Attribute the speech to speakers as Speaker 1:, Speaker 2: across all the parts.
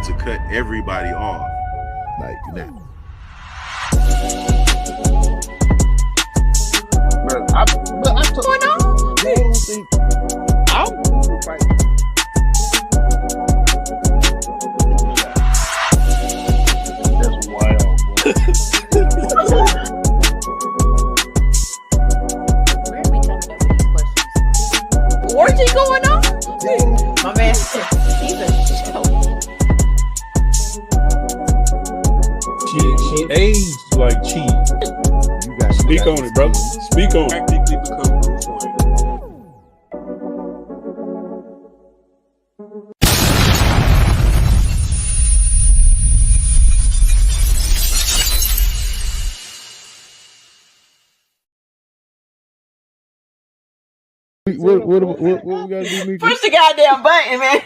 Speaker 1: to cut everybody off. Like that.
Speaker 2: Bro, I took
Speaker 3: Going on?
Speaker 2: I'm right. That's wild.
Speaker 3: Where are we coming up with these questions? Orgy going on? My man said he's a show.
Speaker 4: She aged like cheese.
Speaker 5: Speak on it, brother. Speak on it.
Speaker 4: Practically become Bruce Wayne.
Speaker 1: What we gotta do, Mika?
Speaker 3: Push the goddamn button, man.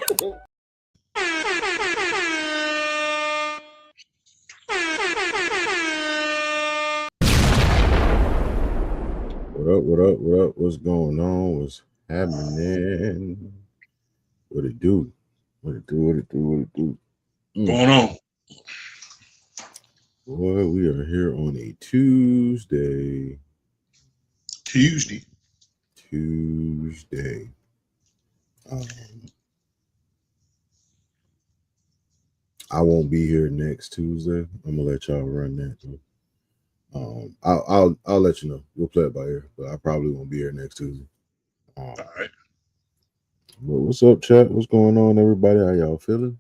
Speaker 1: What up? What's going on? What's happening? What it do?
Speaker 5: Going on.
Speaker 1: Boy, we are here on a Tuesday. I won't be here next Tuesday. I'm gonna let y'all run that though. I'll let you know. We'll play it by ear, but I probably won't be here next Tuesday.
Speaker 5: All right.
Speaker 1: But what's up, chat? What's going on, everybody? How y'all feeling?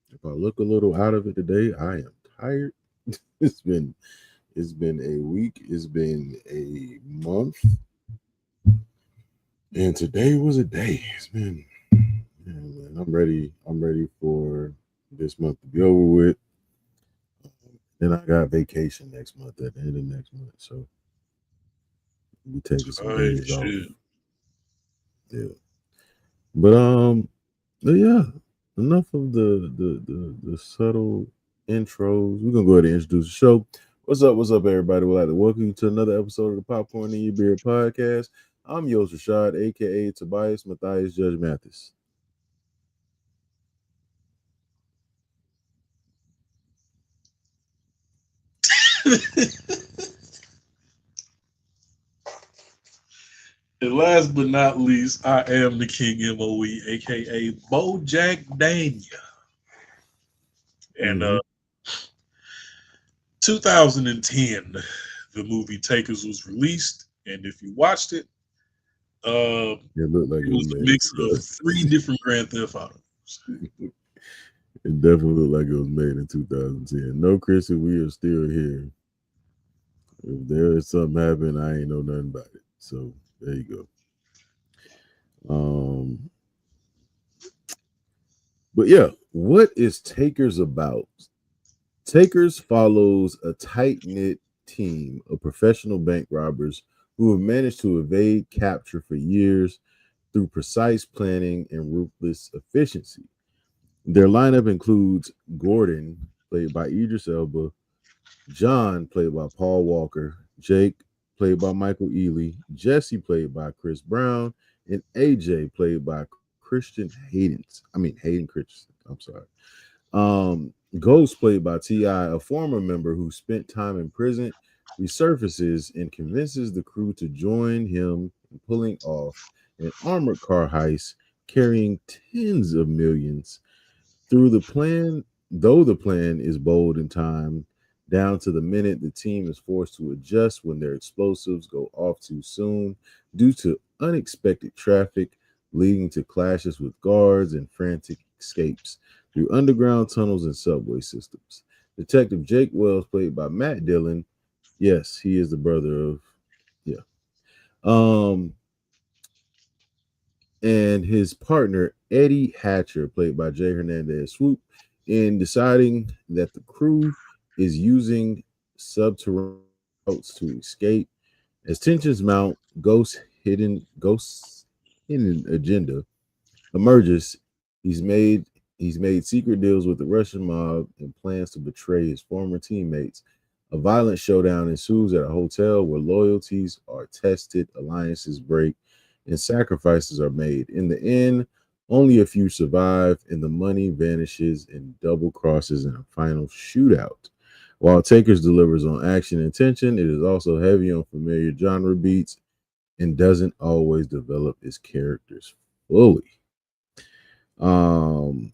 Speaker 1: If I look a little out of it today, I am tired. It's been a week. It's been a month, and today was a day. It's been, man, I'm ready. I'm ready for this month to be over with. Then I got vacation next month at the end of next month, so we taking some days off. Yeah, but yeah. Enough of the subtle intros. We're gonna go ahead and introduce the show. What's up, everybody? We'd like to welcome you to another episode of the Popcorn in Your Beer podcast. I'm Yos Rashad, aka Tobias Matthias Judge Mathis.
Speaker 5: And last but not least, I am the King MOE, aka Bojack Daniel. And 2010, the movie Takers was released, and if you watched it,
Speaker 1: it looked like
Speaker 5: it was a mix of 3 different Grand Theft Autos.
Speaker 1: It definitely looked like it was made in 2010. No, Chrissy, we are still here. If there is something happening, I ain't know nothing about it. So there you go. But yeah, what is Takers about? Takers follows a tight-knit team of professional bank robbers who have managed to evade capture for years through precise planning and ruthless efficiency. Their lineup includes Gordon, played by Idris Elba, John, played by Paul Walker, Jake, played by Michael Ealy, Jesse, played by Chris Brown, and AJ, played by Hayden Christensen. I'm sorry. Ghost, played by T.I., a former member who spent time in prison, resurfaces and convinces the crew to join him in pulling off an armored car heist carrying tens of millions. Though the plan is bold and timed, down to the minute, the team is forced to adjust when their explosives go off too soon due to unexpected traffic, leading to clashes with guards and frantic escapes through underground tunnels and subway systems. Detective Jake Wells, played by Matt Dillon, yes, he is the brother of, and his partner Eddie Hatcher, played by Jay Hernandez Swoop, in deciding that the crew is using subterranean routes to escape. As tensions mount, Ghost's hidden agenda emerges. He's made secret deals with the Russian mob and plans to betray his former teammates. A violent showdown ensues at a hotel where loyalties are tested, alliances break, and sacrifices are made. In the end, Only a few survive, and the money vanishes in double crosses in a final shootout. While Takers delivers on action and tension, it is also heavy on familiar genre beats and doesn't always develop its characters fully. Um,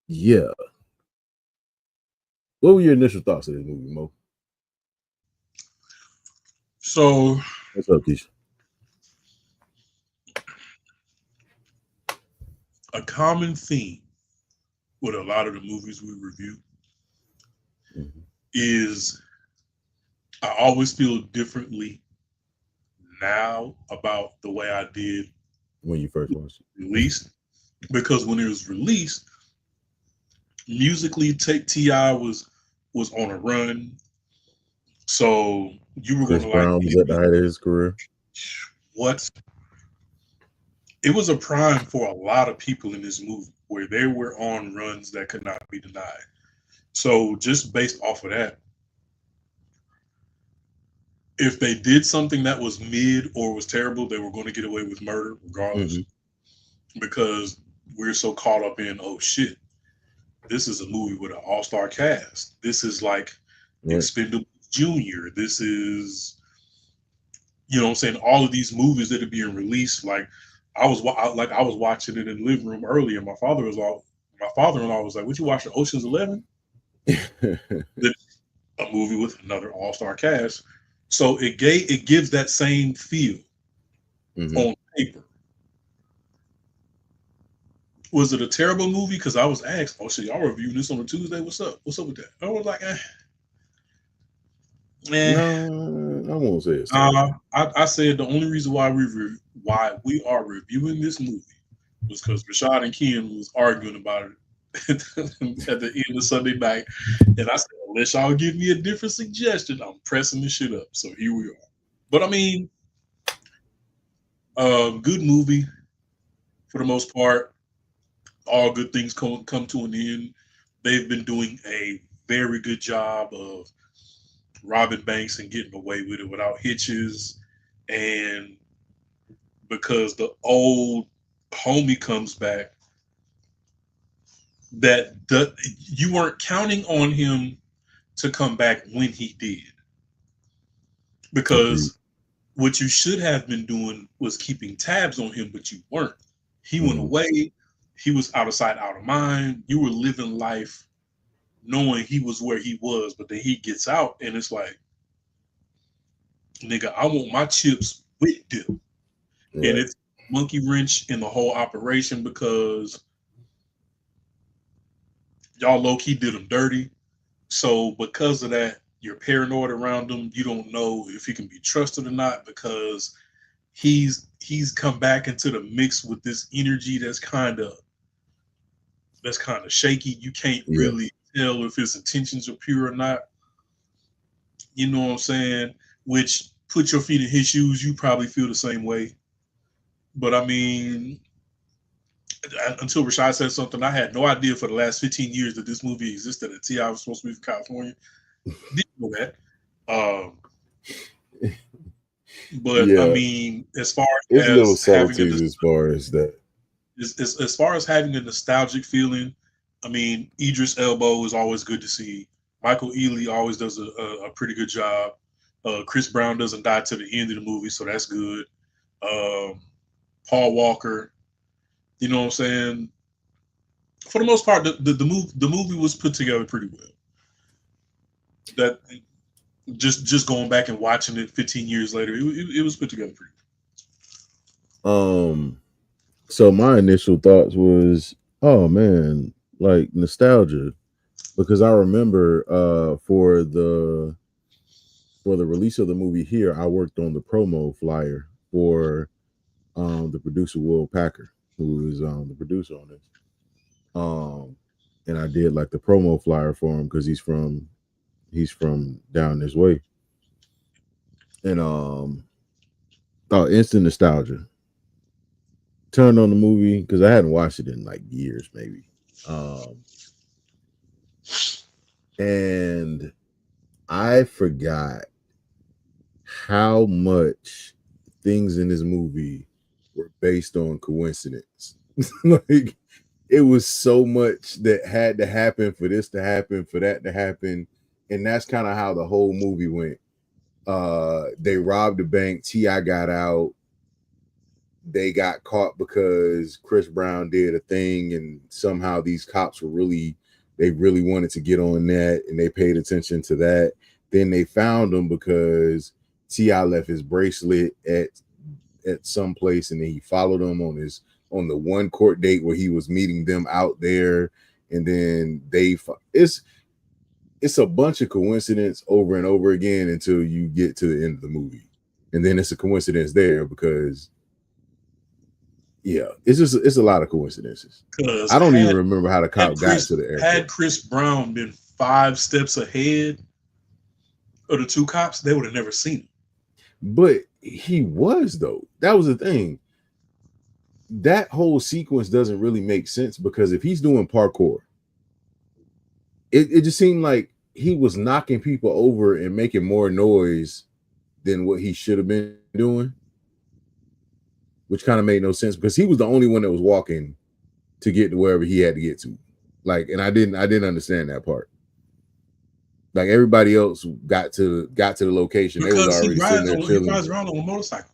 Speaker 1: yeah. What were your initial thoughts of this movie, Mo?
Speaker 5: So
Speaker 1: What's up, Keisha?
Speaker 5: a common theme with a lot of the movies we review
Speaker 1: Mhm.
Speaker 5: is I always feel differently now about the way I did
Speaker 1: When you first watched it.
Speaker 5: released because when it was released, musically, Take Ti was on a run, so you were
Speaker 1: Chris
Speaker 5: gonna like
Speaker 1: Brown was at the height of his career.
Speaker 5: what? It was a prime for a lot of people in this movie where they were on runs that could not be denied. So just based off of that, if they did something that was mid or was terrible, they were going to get away with murder regardless
Speaker 1: Mm-hmm.
Speaker 5: because we're so caught up in, oh shit, this is a movie with an all-star cast. This is like
Speaker 1: Right.
Speaker 5: Expendable Junior. This is, you know what I'm saying, all of these movies that are being released. Like I was watching it in the living room earlier. My father-in-law was like, "Would you watch the Ocean's 11?" A movie with another all-star cast. So it gives that same feel
Speaker 1: Mm-hmm.
Speaker 5: on paper. Was it a terrible movie? Because I was asked, "Oh shit, y'all reviewing this on a Tuesday? What's up? What's up with that?" I was like, eh.
Speaker 1: No, I won't say it's terrible.
Speaker 5: I said the only reason why why we are reviewing this movie was because Rashad and Ken was arguing about it at the end of Sunday night, and I said, unless y'all give me a different suggestion, I'm pressing this shit up. So here we are. But I mean, good movie for the most part. All good things come to an end. They've been doing a very good job of robbing banks and getting away with it without hitches. And because the old homie comes back, you weren't counting on him to come back when he did.
Speaker 1: Agreed.
Speaker 5: Because what you should have been doing was keeping tabs on him, but you weren't. He went
Speaker 1: Mm-hmm.
Speaker 5: away. He was out of sight, out of mind. You were living life knowing he was where he was, but then he gets out and it's like, nigga, I want my chips with them. And
Speaker 1: Right.
Speaker 5: it's monkey wrench in the whole operation because y'all low key did him dirty. So because of that, you're paranoid around him. You don't know if he can be trusted or not because he's come back into the mix with this energy that's kind of shaky. You can't
Speaker 1: Yeah.
Speaker 5: really tell if his intentions are pure or not. You know what I'm saying? Which put your feet in his shoes, you probably feel the same way. But I mean, until Rashad said something, I had no idea for the last 15 years that this movie existed and T.I. was supposed to be from California. Didn't know that. Um, but I
Speaker 1: Yeah.
Speaker 5: mean, as far
Speaker 1: It's little
Speaker 5: as having
Speaker 1: subtleties as far as that.
Speaker 5: as far as having a nostalgic feeling, I mean, Idris Elba is always good to see. Michael Ealy always does a pretty good job. Chris Brown doesn't die to the end of the movie, so that's good. Um, Paul Walker, you know what I'm saying? For the most part, the movie was put together pretty well. That just going back and watching it 15 years later, it was put together pretty
Speaker 1: Um, so my initial thoughts was, oh man, like nostalgia, because I remember for the release of the movie here, I worked on the promo flyer for the producer Will Packer, who is the producer on this. And I did like the promo flyer for him because he's from down this way. And oh, instant nostalgia. Turned on the movie because I hadn't watched it in like years, maybe. And I forgot how much things in this movie were based on coincidence. Like it was so much that had to happen for this to happen, for that to happen. And that's kind of how the whole movie went. They robbed the bank, T.I. got out. They got caught because Chris Brown did a thing, and somehow these cops they really wanted to get on that, and they paid attention to that. Then they found him because T.I. left his bracelet at some place, and then he followed them on the one court date where he was meeting them out there, and then it's a bunch of coincidence over and over again until you get to the end of the movie, and then it's a coincidence there because it's a lot of coincidences. I don't even remember how the cop got to the airport.
Speaker 5: Had Chris Brown been 5 steps ahead of the 2 cops, they would have never seen him.
Speaker 1: But he was, though. That was the thing. That whole sequence doesn't really make sense because if he's doing parkour, it just seemed like he was knocking people over and making more noise than what he should have been doing, which kind of made no sense because he was the only one that was walking to get to wherever he had to get to. Like, and I didn't understand that part. Like everybody else got to the location.
Speaker 5: Because
Speaker 1: they was already sitting there chilling.
Speaker 5: He rides around on a motorcycle.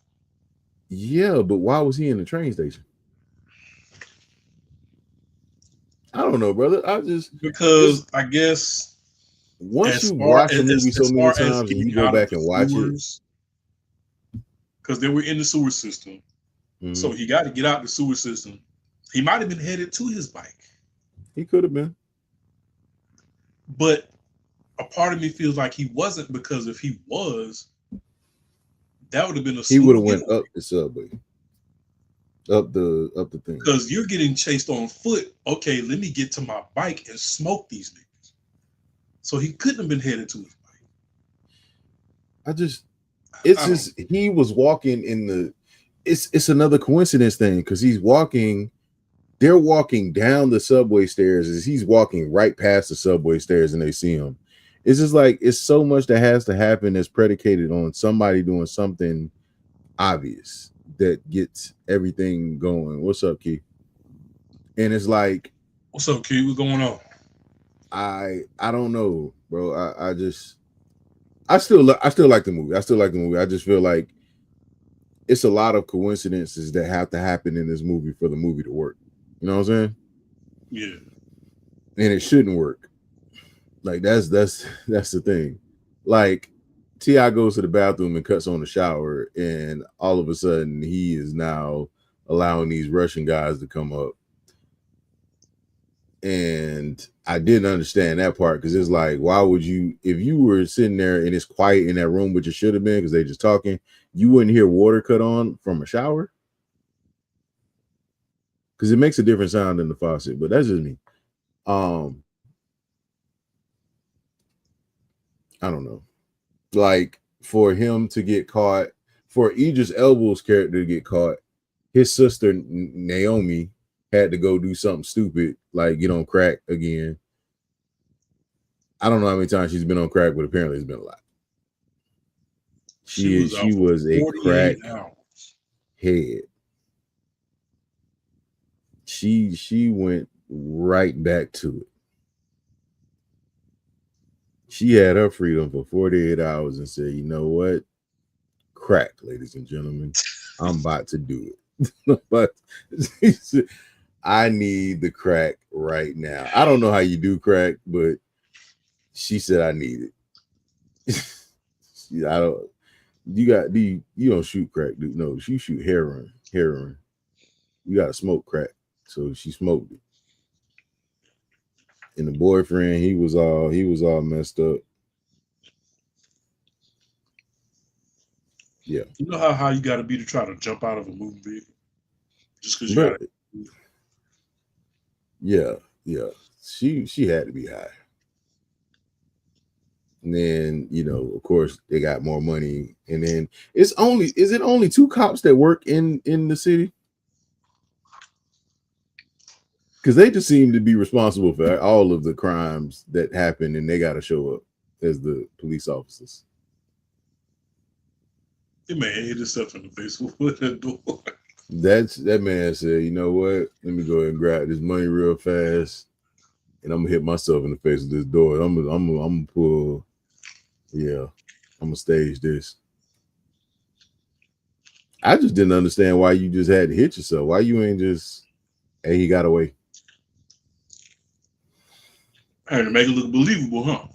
Speaker 1: Yeah, but why was he in the train station? I don't know, brother.
Speaker 5: Because I guess
Speaker 1: once you watch the movie so many times and you go back and watch it,
Speaker 5: because they were in the sewer system, so he got to get out the sewer system. He might have been headed to his bike.
Speaker 1: He could have been,
Speaker 5: but a part of me feels like he wasn't, because if he was, that would have been
Speaker 1: he would have went up the subway. Up the thing.
Speaker 5: Because you're getting chased on foot. Okay, let me get to my bike and smoke these niggas. So he couldn't have been headed to his bike. He was walking in the. It's another coincidence thing because they're walking down the subway stairs as he's walking right past the subway stairs and they see him. It's just like it's so much that has to happen that's predicated on somebody doing something obvious that gets everything going. What's up, Key? And it's like, what's up, Key? What's going on?
Speaker 1: I don't know, bro. I still like the movie. I just feel like it's a lot of coincidences that have to happen in this movie for the movie to work. You know what I'm saying?
Speaker 5: Yeah.
Speaker 1: And it shouldn't work. Like that's the thing. Like T.I. goes to the bathroom and cuts on the shower, and all of a sudden he is now allowing these Russian guys to come up. And I didn't understand that part because it's like, why would you, if you were sitting there and it's quiet in that room, which it should have been because they just talking, you wouldn't hear water cut on from a shower? Because it makes a different sound than the faucet, but that's just me. I don't know. Like for him to get caught, for Idris Elba's character to get caught, his sister Naomi had to go do something stupid, like get on crack again. I don't know how many times she's been on crack, but apparently it's been a lot. She was a crack head. She went right back to it. She had her freedom for 48 hours and said, you know what? Crack, ladies and gentlemen. I'm about to do it. But I need the crack right now. I don't know how you do crack, but she said I need it. You don't shoot crack, dude. No, you shoot heroin. You gotta smoke crack. So she smoked it. And the boyfriend, he was all messed up. Yeah.
Speaker 5: You know how you gotta be to try to jump out of a moving vehicle? Just because you gotta.
Speaker 1: Yeah. She had to be high. And then, of course, they got more money. And then is it only 2 cops that work in the city? Because they just seem to be responsible for all of the crimes that happen, and they got to show up as the police officers.
Speaker 5: The man hit himself in the face with a door.
Speaker 1: That man said, you know what? Let me go ahead and grab this money real fast, and I'm gonna hit myself in the face with this door. I'm gonna pull. Yeah, I'm gonna stage this. I just didn't understand why you just had to hit yourself. Why you ain't just, hey, he got away.
Speaker 5: Had to make it look believable, huh?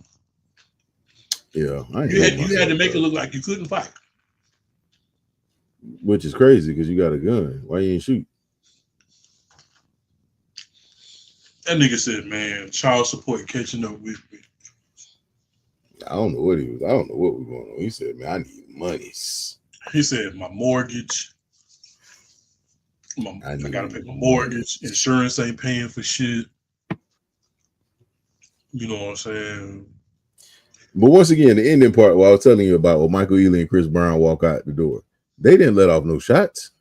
Speaker 1: Yeah, I ain't
Speaker 5: You had to make it look like you couldn't fight.
Speaker 1: Which is crazy because you got a gun. Why you ain't shoot?
Speaker 5: That nigga said, man, child support catching up with me.
Speaker 1: I don't know what he was. I don't know what was going on. He said, man, I need monies.
Speaker 5: He said, my mortgage. I gotta pay my mortgage. Insurance ain't paying for shit. You know what I'm saying?
Speaker 1: But once again, the ending part, what I was telling you about, when Michael Ealy and Chris Brown walk out the door, they didn't let off no shots.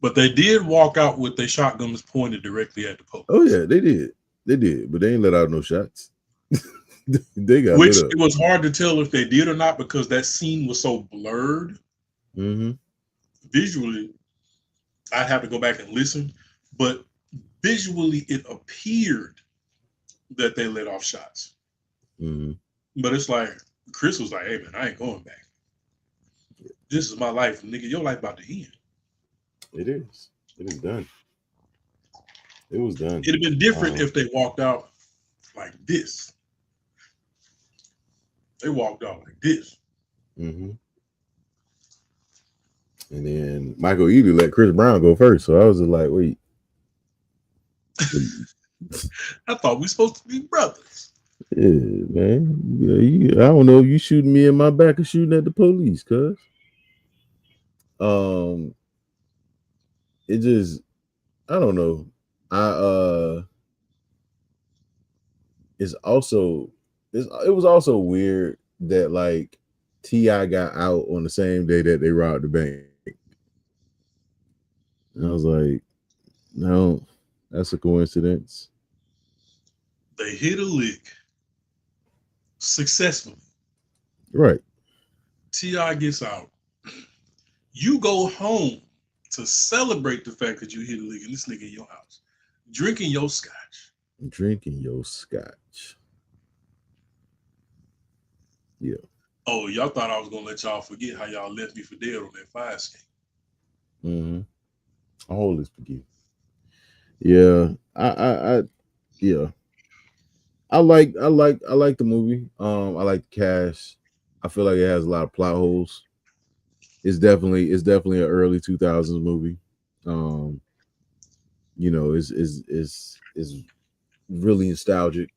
Speaker 5: But they did walk out with their shotguns pointed directly at the police.
Speaker 1: Oh yeah, they did. They did, but they ain't let out no shots. They got
Speaker 5: Which
Speaker 1: lit up.
Speaker 5: it was hard to tell if they did or not because that scene was so blurred.
Speaker 1: Mm-hmm.
Speaker 5: Visually, I'd have to go back and listen, but visually it appeared that they let off shots.
Speaker 1: Mm-hmm.
Speaker 5: But it's like Chris was like, hey man, I ain't going back. This is my life, nigga. Your life about to end.
Speaker 1: It is. It is done. It was done.
Speaker 5: It'd have been different if they walked out like this. They walked out like this.
Speaker 1: Mm-hmm. And then Michael Ealy let Chris Brown go first. So I was just like, wait.
Speaker 5: I thought we were supposed to be brothers.
Speaker 1: Yeah, man. Yeah, I don't know if you shooting me in my back or shooting at the police, cuz. It just, I don't know. It was also weird that like T.I. got out on the same day that they robbed the bank. And I was like, no, that's a coincidence.
Speaker 5: They hit a lick successfully.
Speaker 1: Right.
Speaker 5: T.I. gets out. You go home to celebrate the fact that you hit a lick and this nigga in your house, drinking your scotch.
Speaker 1: Drinking your scotch. Yeah.
Speaker 5: Oh, y'all thought I was gonna let y'all forget how y'all left me for dead on that fire escape.
Speaker 1: Mm-hmm. I hold this spaghetti. Yeah. Yeah. I like the movie. I like the cast. I feel like it has a lot of plot holes. It's definitely an early 2000s movie. You know, is really nostalgic.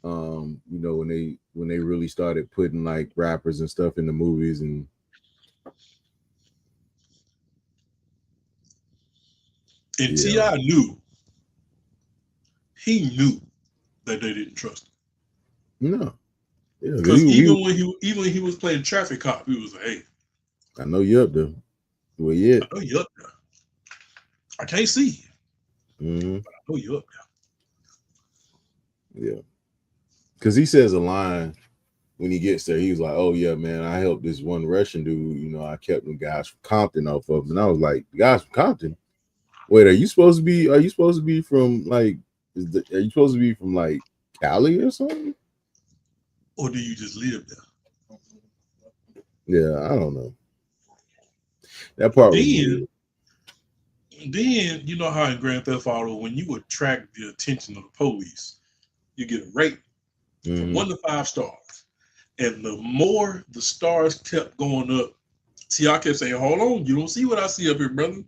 Speaker 1: You know, when they really started putting like rappers and stuff in the movies, and
Speaker 5: T.I. knew that they didn't trust him.
Speaker 1: No. Yeah,
Speaker 5: because even when he was playing traffic cop, he was like, hey,
Speaker 1: I know you up there. Well, yeah.
Speaker 5: I know you up there. I can't see you.
Speaker 1: Mm-hmm.
Speaker 5: But I know you up
Speaker 1: there. Yeah. Because he says a line when he gets there. He was like, oh, yeah, man, I helped this one Russian dude. You know, I kept them guys from Compton off of him. And I was like, the guys from Compton? Wait, are you supposed to be from like, are you supposed to be from like Cali or something?
Speaker 5: Or do you just live there?
Speaker 1: Yeah, I don't know. That part was weird.
Speaker 5: Then you know how in Grand Theft Auto, when you attract the attention of the police, you get a rate from 1 to 5 stars. And the more the stars kept going up, T.I. kept saying, hold on, you don't see what I see up here, brother.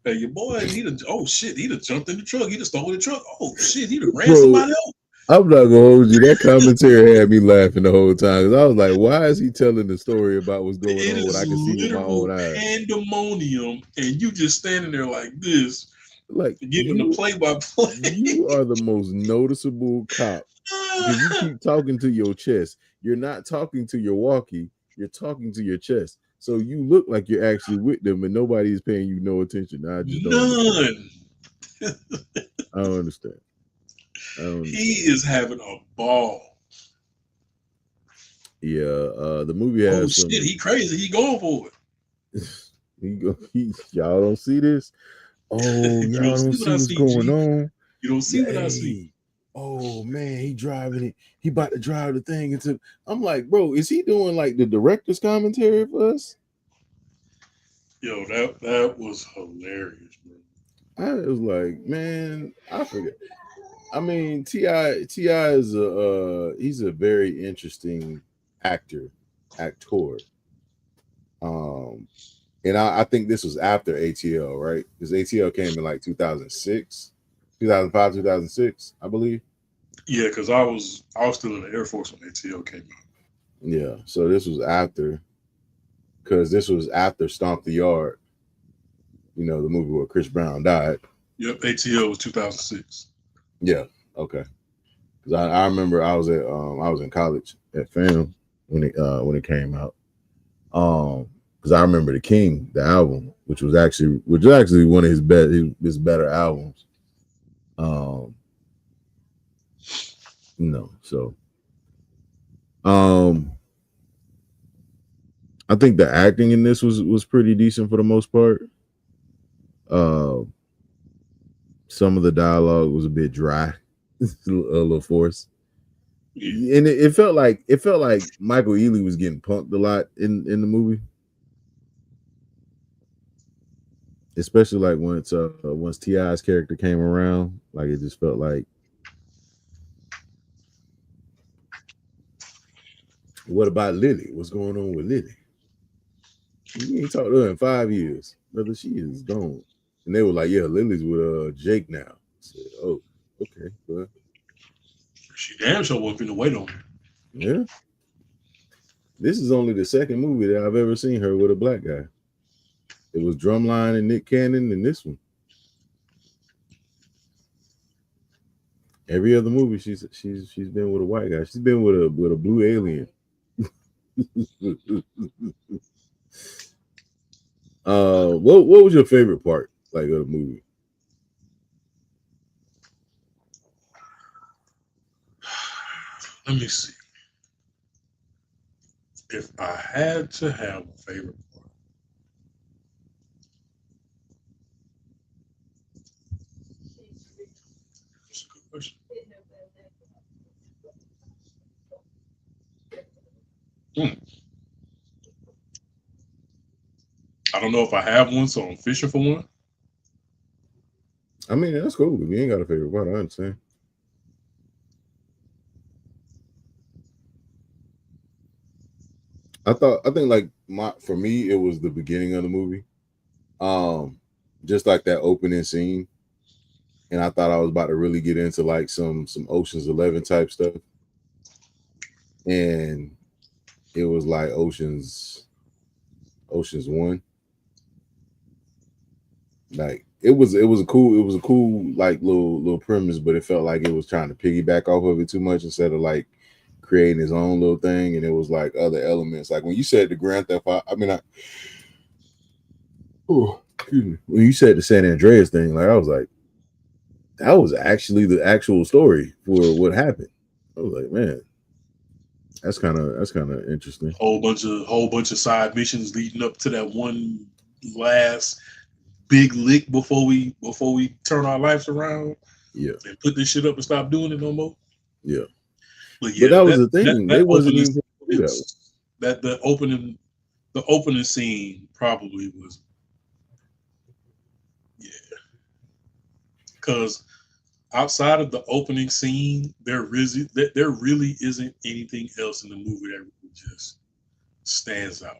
Speaker 5: Hey, your boy, he done jumped in the truck. He done stole the truck. Oh, shit, he done ran somebody else.
Speaker 1: I'm not gonna hold you. That commentary had me laughing the whole time because I was like, "Why is he telling the story about what's going on when I can see with my own eyes?"
Speaker 5: Pandemonium, and you just standing there like this,
Speaker 1: like
Speaker 5: giving the play-by-play.
Speaker 1: You are the most noticeable cop because you keep talking to your chest. You're not talking to your walkie. You're talking to your chest. So you look like you're actually with them, and nobody is paying you no attention. I just don't. I don't understand.
Speaker 5: He is having a ball.
Speaker 1: Yeah, the movie has
Speaker 5: he crazy. He going for it.
Speaker 1: Y'all don't see this. Oh,
Speaker 5: You
Speaker 1: y'all
Speaker 5: don't
Speaker 1: don't
Speaker 5: see what
Speaker 1: see
Speaker 5: I
Speaker 1: what's
Speaker 5: see,
Speaker 1: going
Speaker 5: G.
Speaker 1: on.
Speaker 5: You don't see what I see.
Speaker 1: Hey, oh man, he driving it. He about to drive the thing into. I'm like, bro, is he doing like the director's commentary for us?
Speaker 5: Yo, that was hilarious, bro.
Speaker 1: I was like, man, I forget. I mean, Ti is he's a very interesting actor. Um, and I think this was after ATL, right? Because ATL came in like 2006, 2005, 2006, I believe.
Speaker 5: Yeah, because I was still in the Air Force when ATL came out.
Speaker 1: Yeah, so this was after, because this was after Stomp the Yard, the movie where Chris Brown died.
Speaker 5: Yep, ATL was 2006.
Speaker 1: Yeah, okay. Because I remember I was in college at FAM when it came out. Because I remember the King, the album, which was actually one of his better albums. Um, so um, I think the acting in this was pretty decent for the most part. Uh, some of the dialogue was a bit dry, a little forced,
Speaker 5: Yeah.
Speaker 1: and it felt like Michael Ealy was getting punked a lot in the movie, especially like once Ti's character came around. Like it just felt like, what about Lily? What's going on with Lily? You ain't talked to her in 5 years, brother. She is gone. And they were like, yeah, Lily's with Jake now. I said, oh, okay, well,
Speaker 5: She damn sure wasn't finna wait on her.
Speaker 1: yeah. This is only the second movie that I've ever seen her with a black guy. It was Drumline and Nick Cannon in this one. Every other movie she's been with a white guy. She's been with a blue alien. What was your favorite part like of the movie?
Speaker 5: Let me see. If I had to have a favorite part, that's a good question. Hmm. I don't know if I have one, so I'm fishing for one.
Speaker 1: I mean, that's cool. If you ain't got a favorite part, I understand. I think like for me it was the beginning of the movie. Um, just like that opening scene. And I thought I was about to really get into like some Ocean's 11 type stuff. And it was like Ocean's 1. Like it was a cool like little premise, but it felt like it was trying to piggyback off of it too much instead of like creating his own little thing. And it was like other elements. Like when you said the Grand Theft Auto, I mean, excuse me. When you said the San Andreas thing, like I was like, that was actually the actual story for what happened. I was like, man, that's kind of interesting.
Speaker 5: Whole bunch of side missions leading up to that one last big lick before we turn our lives around
Speaker 1: Yeah,
Speaker 5: and put this shit up and stop doing it no more.
Speaker 1: yeah.
Speaker 5: But
Speaker 1: But
Speaker 5: yeah,
Speaker 1: that was
Speaker 5: that
Speaker 1: the
Speaker 5: that
Speaker 1: thing. They
Speaker 5: that
Speaker 1: wasn't
Speaker 5: opening
Speaker 1: even gonna do that one.
Speaker 5: sequence, that the opening scene probably was, yeah, because outside of the opening scene, there really isn't anything else in the movie that really just stands out.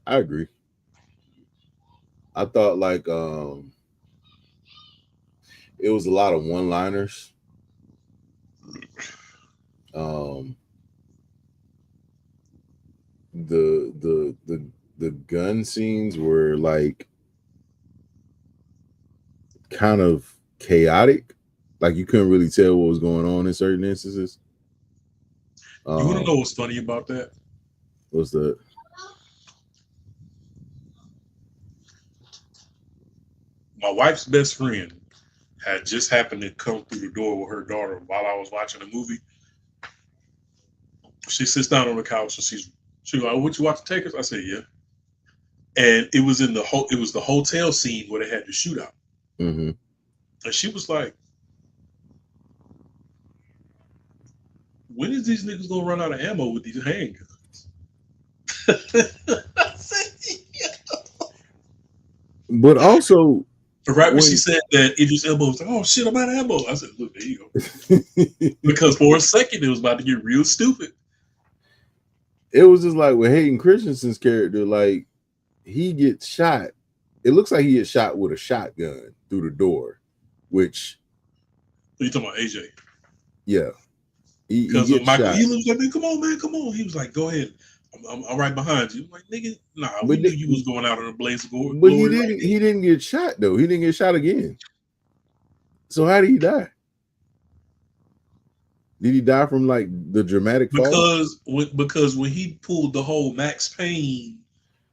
Speaker 1: I agree. I thought like it was a lot of one liners. Um the gun scenes were like kind of chaotic. Like you couldn't really tell what was going on in certain instances.
Speaker 5: You want to know
Speaker 1: Um
Speaker 5: what's funny about that?
Speaker 1: was the
Speaker 5: My wife's best friend had just happened to come through the door with her daughter while I was watching the movie. She sits down on the couch and She was like, "What you watching Takers?" I said, "Yeah." And it was it was the hotel scene where they had the shootout.
Speaker 1: Mm-hmm.
Speaker 5: And she was like, "When is these niggas gonna run out of ammo with these handguns?" I said, "Yeah."
Speaker 1: But also,
Speaker 5: Right when she said that, Idris Elba was like, "Oh shit, I'm out of ammo." I said, "Look, there you go." Because for a second it was about to get real stupid.
Speaker 1: It was just like with Hayden Christensen's character, like he gets shot. It looks like he gets shot with a shotgun through the door, which.
Speaker 5: What are you talking about, AJ?
Speaker 1: Yeah.
Speaker 5: Because Michael Ealy was like, "Man, come on, man, come on." He was like, "Go ahead, I'm right behind you." I'm like, "Nigga, nah, we knew you was going out in a blaze of glory."
Speaker 1: But he didn't get shot though. He didn't get shot again. So how did he die? Did he die from like the dramatic fall?
Speaker 5: Because when he pulled the whole Max Payne,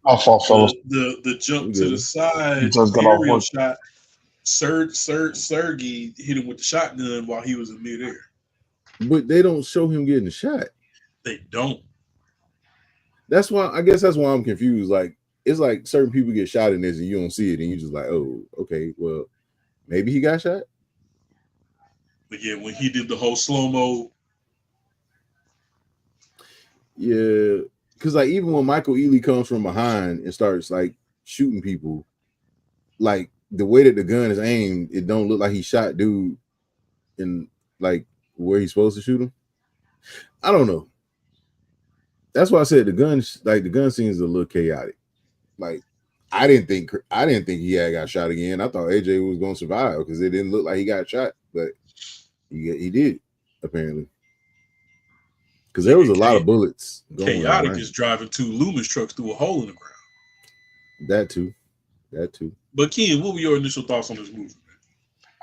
Speaker 5: the jump to the side aerial shot, Sergey hit him with the shotgun while he was in midair.
Speaker 1: But they don't show him getting shot.
Speaker 5: They don't.
Speaker 1: That's why I guess that's why I'm confused. Like it's like certain people get shot in this and you don't see it and you just like, oh, okay, well, maybe he got shot.
Speaker 5: But yeah, when he did the whole slow-mo.
Speaker 1: Yeah, because like even when Michael Ealy comes from behind and starts like shooting people, like the way that the gun is aimed, it don't look like he shot dude in like where he's supposed to shoot him. I don't know. That's why I said the gun scene is a little chaotic. Like I didn't think he had got shot again. I thought AJ was gonna survive because it didn't look like he got shot, but he did apparently. Because there was a lot of bullets going
Speaker 5: chaotic
Speaker 1: around.
Speaker 5: Is driving 2 Loomis trucks through a hole in the ground.
Speaker 1: That too.
Speaker 5: But Ken, what were your initial thoughts on this movie?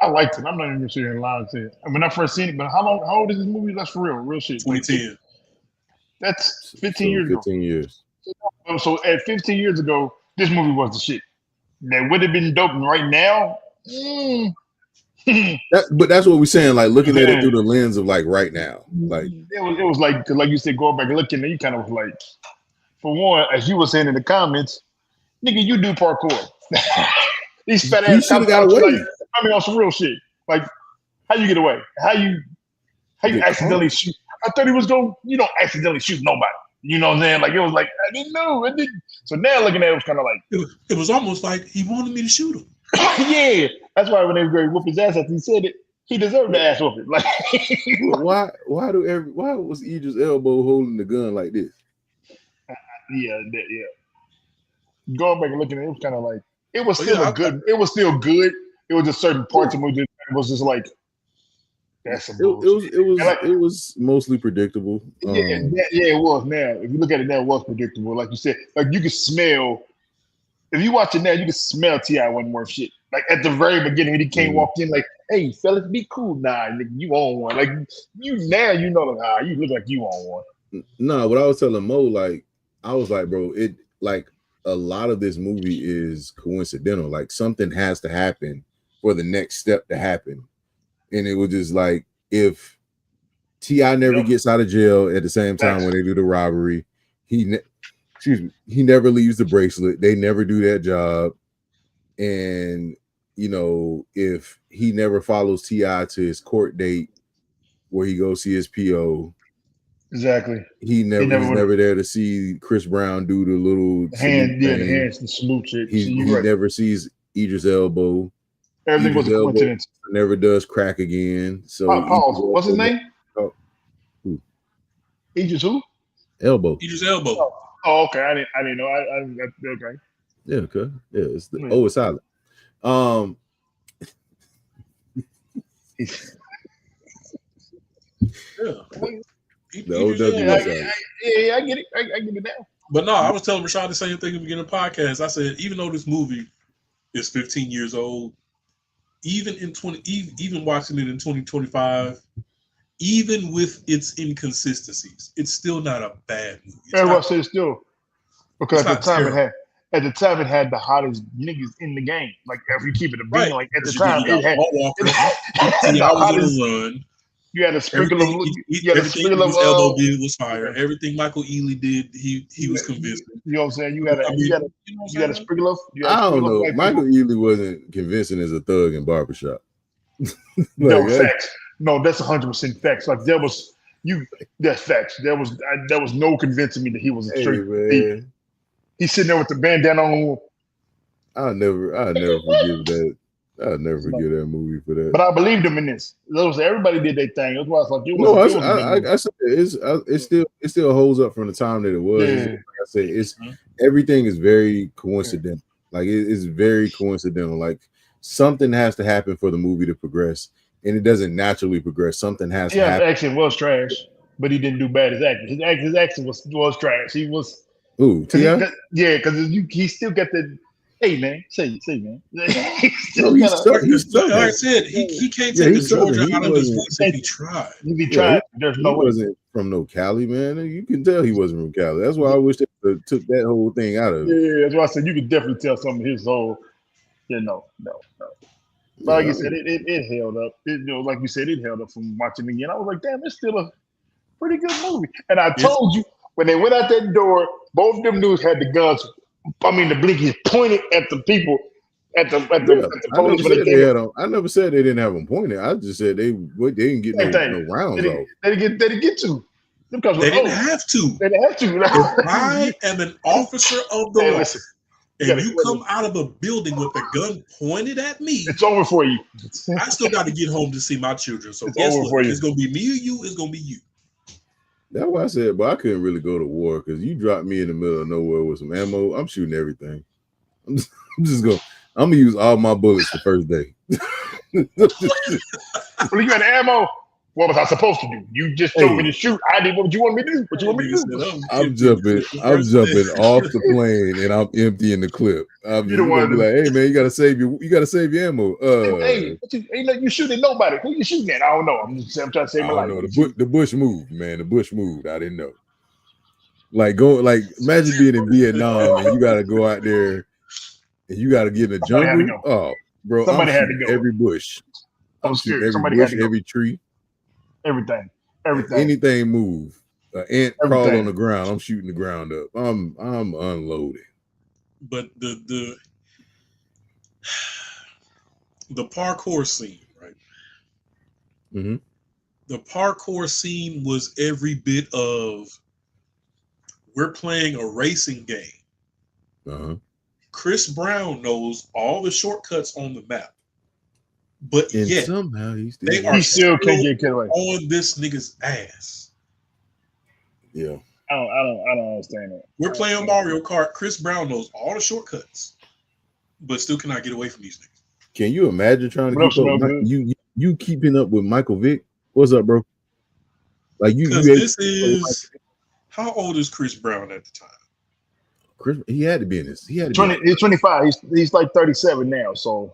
Speaker 2: I liked it. I'm not even sure in line to it. When I first seen it, but how old is this movie? That's for real shit.
Speaker 5: 2010.
Speaker 2: That's 15 years ago.
Speaker 1: 15 years.
Speaker 2: So at 15 years ago, this movie was the shit. That would have been dope right now.
Speaker 1: But that's what we're saying. Like looking at it through the lens of like right now. Like
Speaker 2: it was like you said, going back and looking, and you kind of was like, for one, as you were saying in the comments, nigga, you do parkour. These fat ass
Speaker 1: should have got away.
Speaker 2: Like, I mean, on some real shit. Like, how you get away? How you accidentally shoot? I thought he was going. You don't accidentally shoot nobody. You know what I'm saying? Like it was like I didn't know. It didn't. So now looking at it was kind of like
Speaker 5: it was almost like he wanted me to shoot him.
Speaker 2: Yeah, that's why when they were going to whoop his ass after he said it, he deserved the ass whooping. Like
Speaker 1: why was Idris Elba holding the gun like this?
Speaker 2: Yeah. Going back and looking at it, it was kind of like it was still good. It was still good. It was just certain parts of the movie that was just like that's some bullshit.
Speaker 1: It was mostly predictable.
Speaker 2: It was. Now, if you look at it now, it was predictable. Like you said, like you could smell. If you watch it now, you can smell T.I. wasn't worth shit. Like at the very beginning, when he came walked in, like, "Hey, fellas, be cool." Nah, nigga, you own one. Like you now, you know, you look like you own one.
Speaker 1: No, what I was telling Mo, like, I was like, bro, it like a lot of this movie is coincidental. Like something has to happen for the next step to happen, and it was just like if T.I. never gets out of jail at the same time when they do the robbery, he never leaves the bracelet. They never do that job. And, you know, if he never follows T.I. to his court date where he goes see his PO.
Speaker 2: Exactly.
Speaker 1: He's never there to see Chris Brown do the little
Speaker 2: the hands, the salute shit.
Speaker 1: He never sees Idris Elba.
Speaker 2: Everything was a coincidence.
Speaker 1: Never does crack again. So
Speaker 2: what's his name?
Speaker 1: Who?
Speaker 2: Idris who?
Speaker 1: Elbow.
Speaker 5: Idris Elba.
Speaker 2: Oh, okay. I didn't know. Okay.
Speaker 1: Yeah, okay. Yeah, it's it's silent.
Speaker 2: Yeah, I get it. I get it now.
Speaker 5: But no, I was telling Rashad the same thing at the beginning of the podcast. I said, even though this movie is 15 years old, even watching it in 2025, even with its inconsistencies, it's still not a bad movie.
Speaker 2: Everyone says still because at the time it had the hottest niggas in the game. Like if you keep it a being, like at the time it had.
Speaker 5: I was on a run.
Speaker 2: You had a sprinkle of. You had a
Speaker 5: Everything
Speaker 2: sprinkle
Speaker 5: his
Speaker 2: of.
Speaker 5: elbow did was fire. Everything Michael Ealy did, he was convincing.
Speaker 2: You know what I'm saying? You
Speaker 5: I mean,
Speaker 2: had a
Speaker 5: you know what
Speaker 2: you had a
Speaker 5: I'm saying?
Speaker 2: sprinkle of. You had a
Speaker 1: I don't
Speaker 2: sprinkle of
Speaker 1: know.
Speaker 2: white
Speaker 1: Michael
Speaker 2: people.
Speaker 1: Ealy wasn't convincing as a thug in barbershop.
Speaker 2: No
Speaker 1: Like,
Speaker 2: facts. No, that's 100% facts. Like there was That's facts. There was no convincing me that he was a
Speaker 1: hey
Speaker 2: straight thief.
Speaker 1: man,
Speaker 2: He's sitting there with the bandana on.
Speaker 1: I'll never forgive that. I'll never forgive that movie for that.
Speaker 2: But I believed him in this. Everybody did their thing. That's why I was like, it
Speaker 1: No,
Speaker 2: was a good movie.
Speaker 1: I said it still holds up from the time that it was.
Speaker 2: Yeah.
Speaker 1: Like I said, everything is very coincidental. Like it's very coincidental. Like something has to happen for the movie to progress, and it doesn't naturally progress. Something has to happen.
Speaker 2: His action was trash, but he didn't do bad as acting. His action was trash. He was.
Speaker 1: Ooh, T.I.?
Speaker 2: Because he still got the. Hey man, say man.
Speaker 1: No, he's
Speaker 5: like I said, he can't take the Georgia out of his voice if he tried.
Speaker 2: If he tried, there's no way.
Speaker 1: He wasn't from no Cali, man. You can tell he wasn't from Cali. That's why I wish they took that whole thing out of it.
Speaker 2: Yeah, that's why I said you could definitely tell some of his whole. No. But like you said, it held up. Like you said, it held up from watching it again. I was like, damn, it's still a pretty good movie. And I told you when they went out that door, both of them dudes had the guns. I mean, the blinkies pointed at the people, at the police when they came.
Speaker 1: I never said they didn't have them pointed. I just said they didn't get no rounds off.
Speaker 2: They didn't get to.
Speaker 5: They didn't have to.
Speaker 2: They didn't have to.
Speaker 5: If I am an officer of the law, and you come out of a building with a gun pointed at me,
Speaker 2: it's over for you.
Speaker 5: I still got to get home to see my children. So
Speaker 2: it's
Speaker 5: guess
Speaker 2: over
Speaker 5: what?
Speaker 2: for you.
Speaker 5: It's gonna be me or you. It's gonna be you.
Speaker 1: That's why I said, but I couldn't really go to war because you dropped me in the middle of nowhere with some ammo. I'm shooting everything. I'm gonna use all my bullets the first day.
Speaker 2: Well, you had ammo. What was I supposed to do? You just told me to shoot. I did what you want me to do. What you want me to do?
Speaker 1: I'm jumping off the plane and I'm emptying the clip. I'm just gonna be like, hey man, you gotta save your ammo.
Speaker 2: Hey, you shooting nobody. Who you shooting at? I don't know. I'm trying to save my life.
Speaker 1: The bush moved, man. The bush moved. I didn't know. Like imagine being in Vietnam and you gotta go out there and you gotta get in the jungle. Oh, bro,
Speaker 2: somebody had to go.
Speaker 1: Every bush. I'm shooting every bush, every tree.
Speaker 2: Everything.
Speaker 1: Anything move. Ant crawl on the ground. I'm shooting the ground up. I'm unloading.
Speaker 5: But the parkour scene, right?
Speaker 1: Mm-hmm.
Speaker 5: The parkour scene was every bit of we're playing a racing game.
Speaker 1: Uh-huh.
Speaker 5: Chris Brown knows all the shortcuts on the map. But yet,
Speaker 1: somehow
Speaker 5: he still can't get away on this nigga's ass.
Speaker 1: Yeah,
Speaker 2: I don't understand that.
Speaker 5: We're playing Mario Kart. Chris Brown knows all the shortcuts, but still cannot get away from these niggas.
Speaker 1: Can you imagine trying to keep up? You keeping up with Michael Vick? What's up, bro? Like
Speaker 5: this is how old is Chris Brown at the time?
Speaker 1: Chris, he had to be in this. He's
Speaker 2: 25. He's like 37 now. So.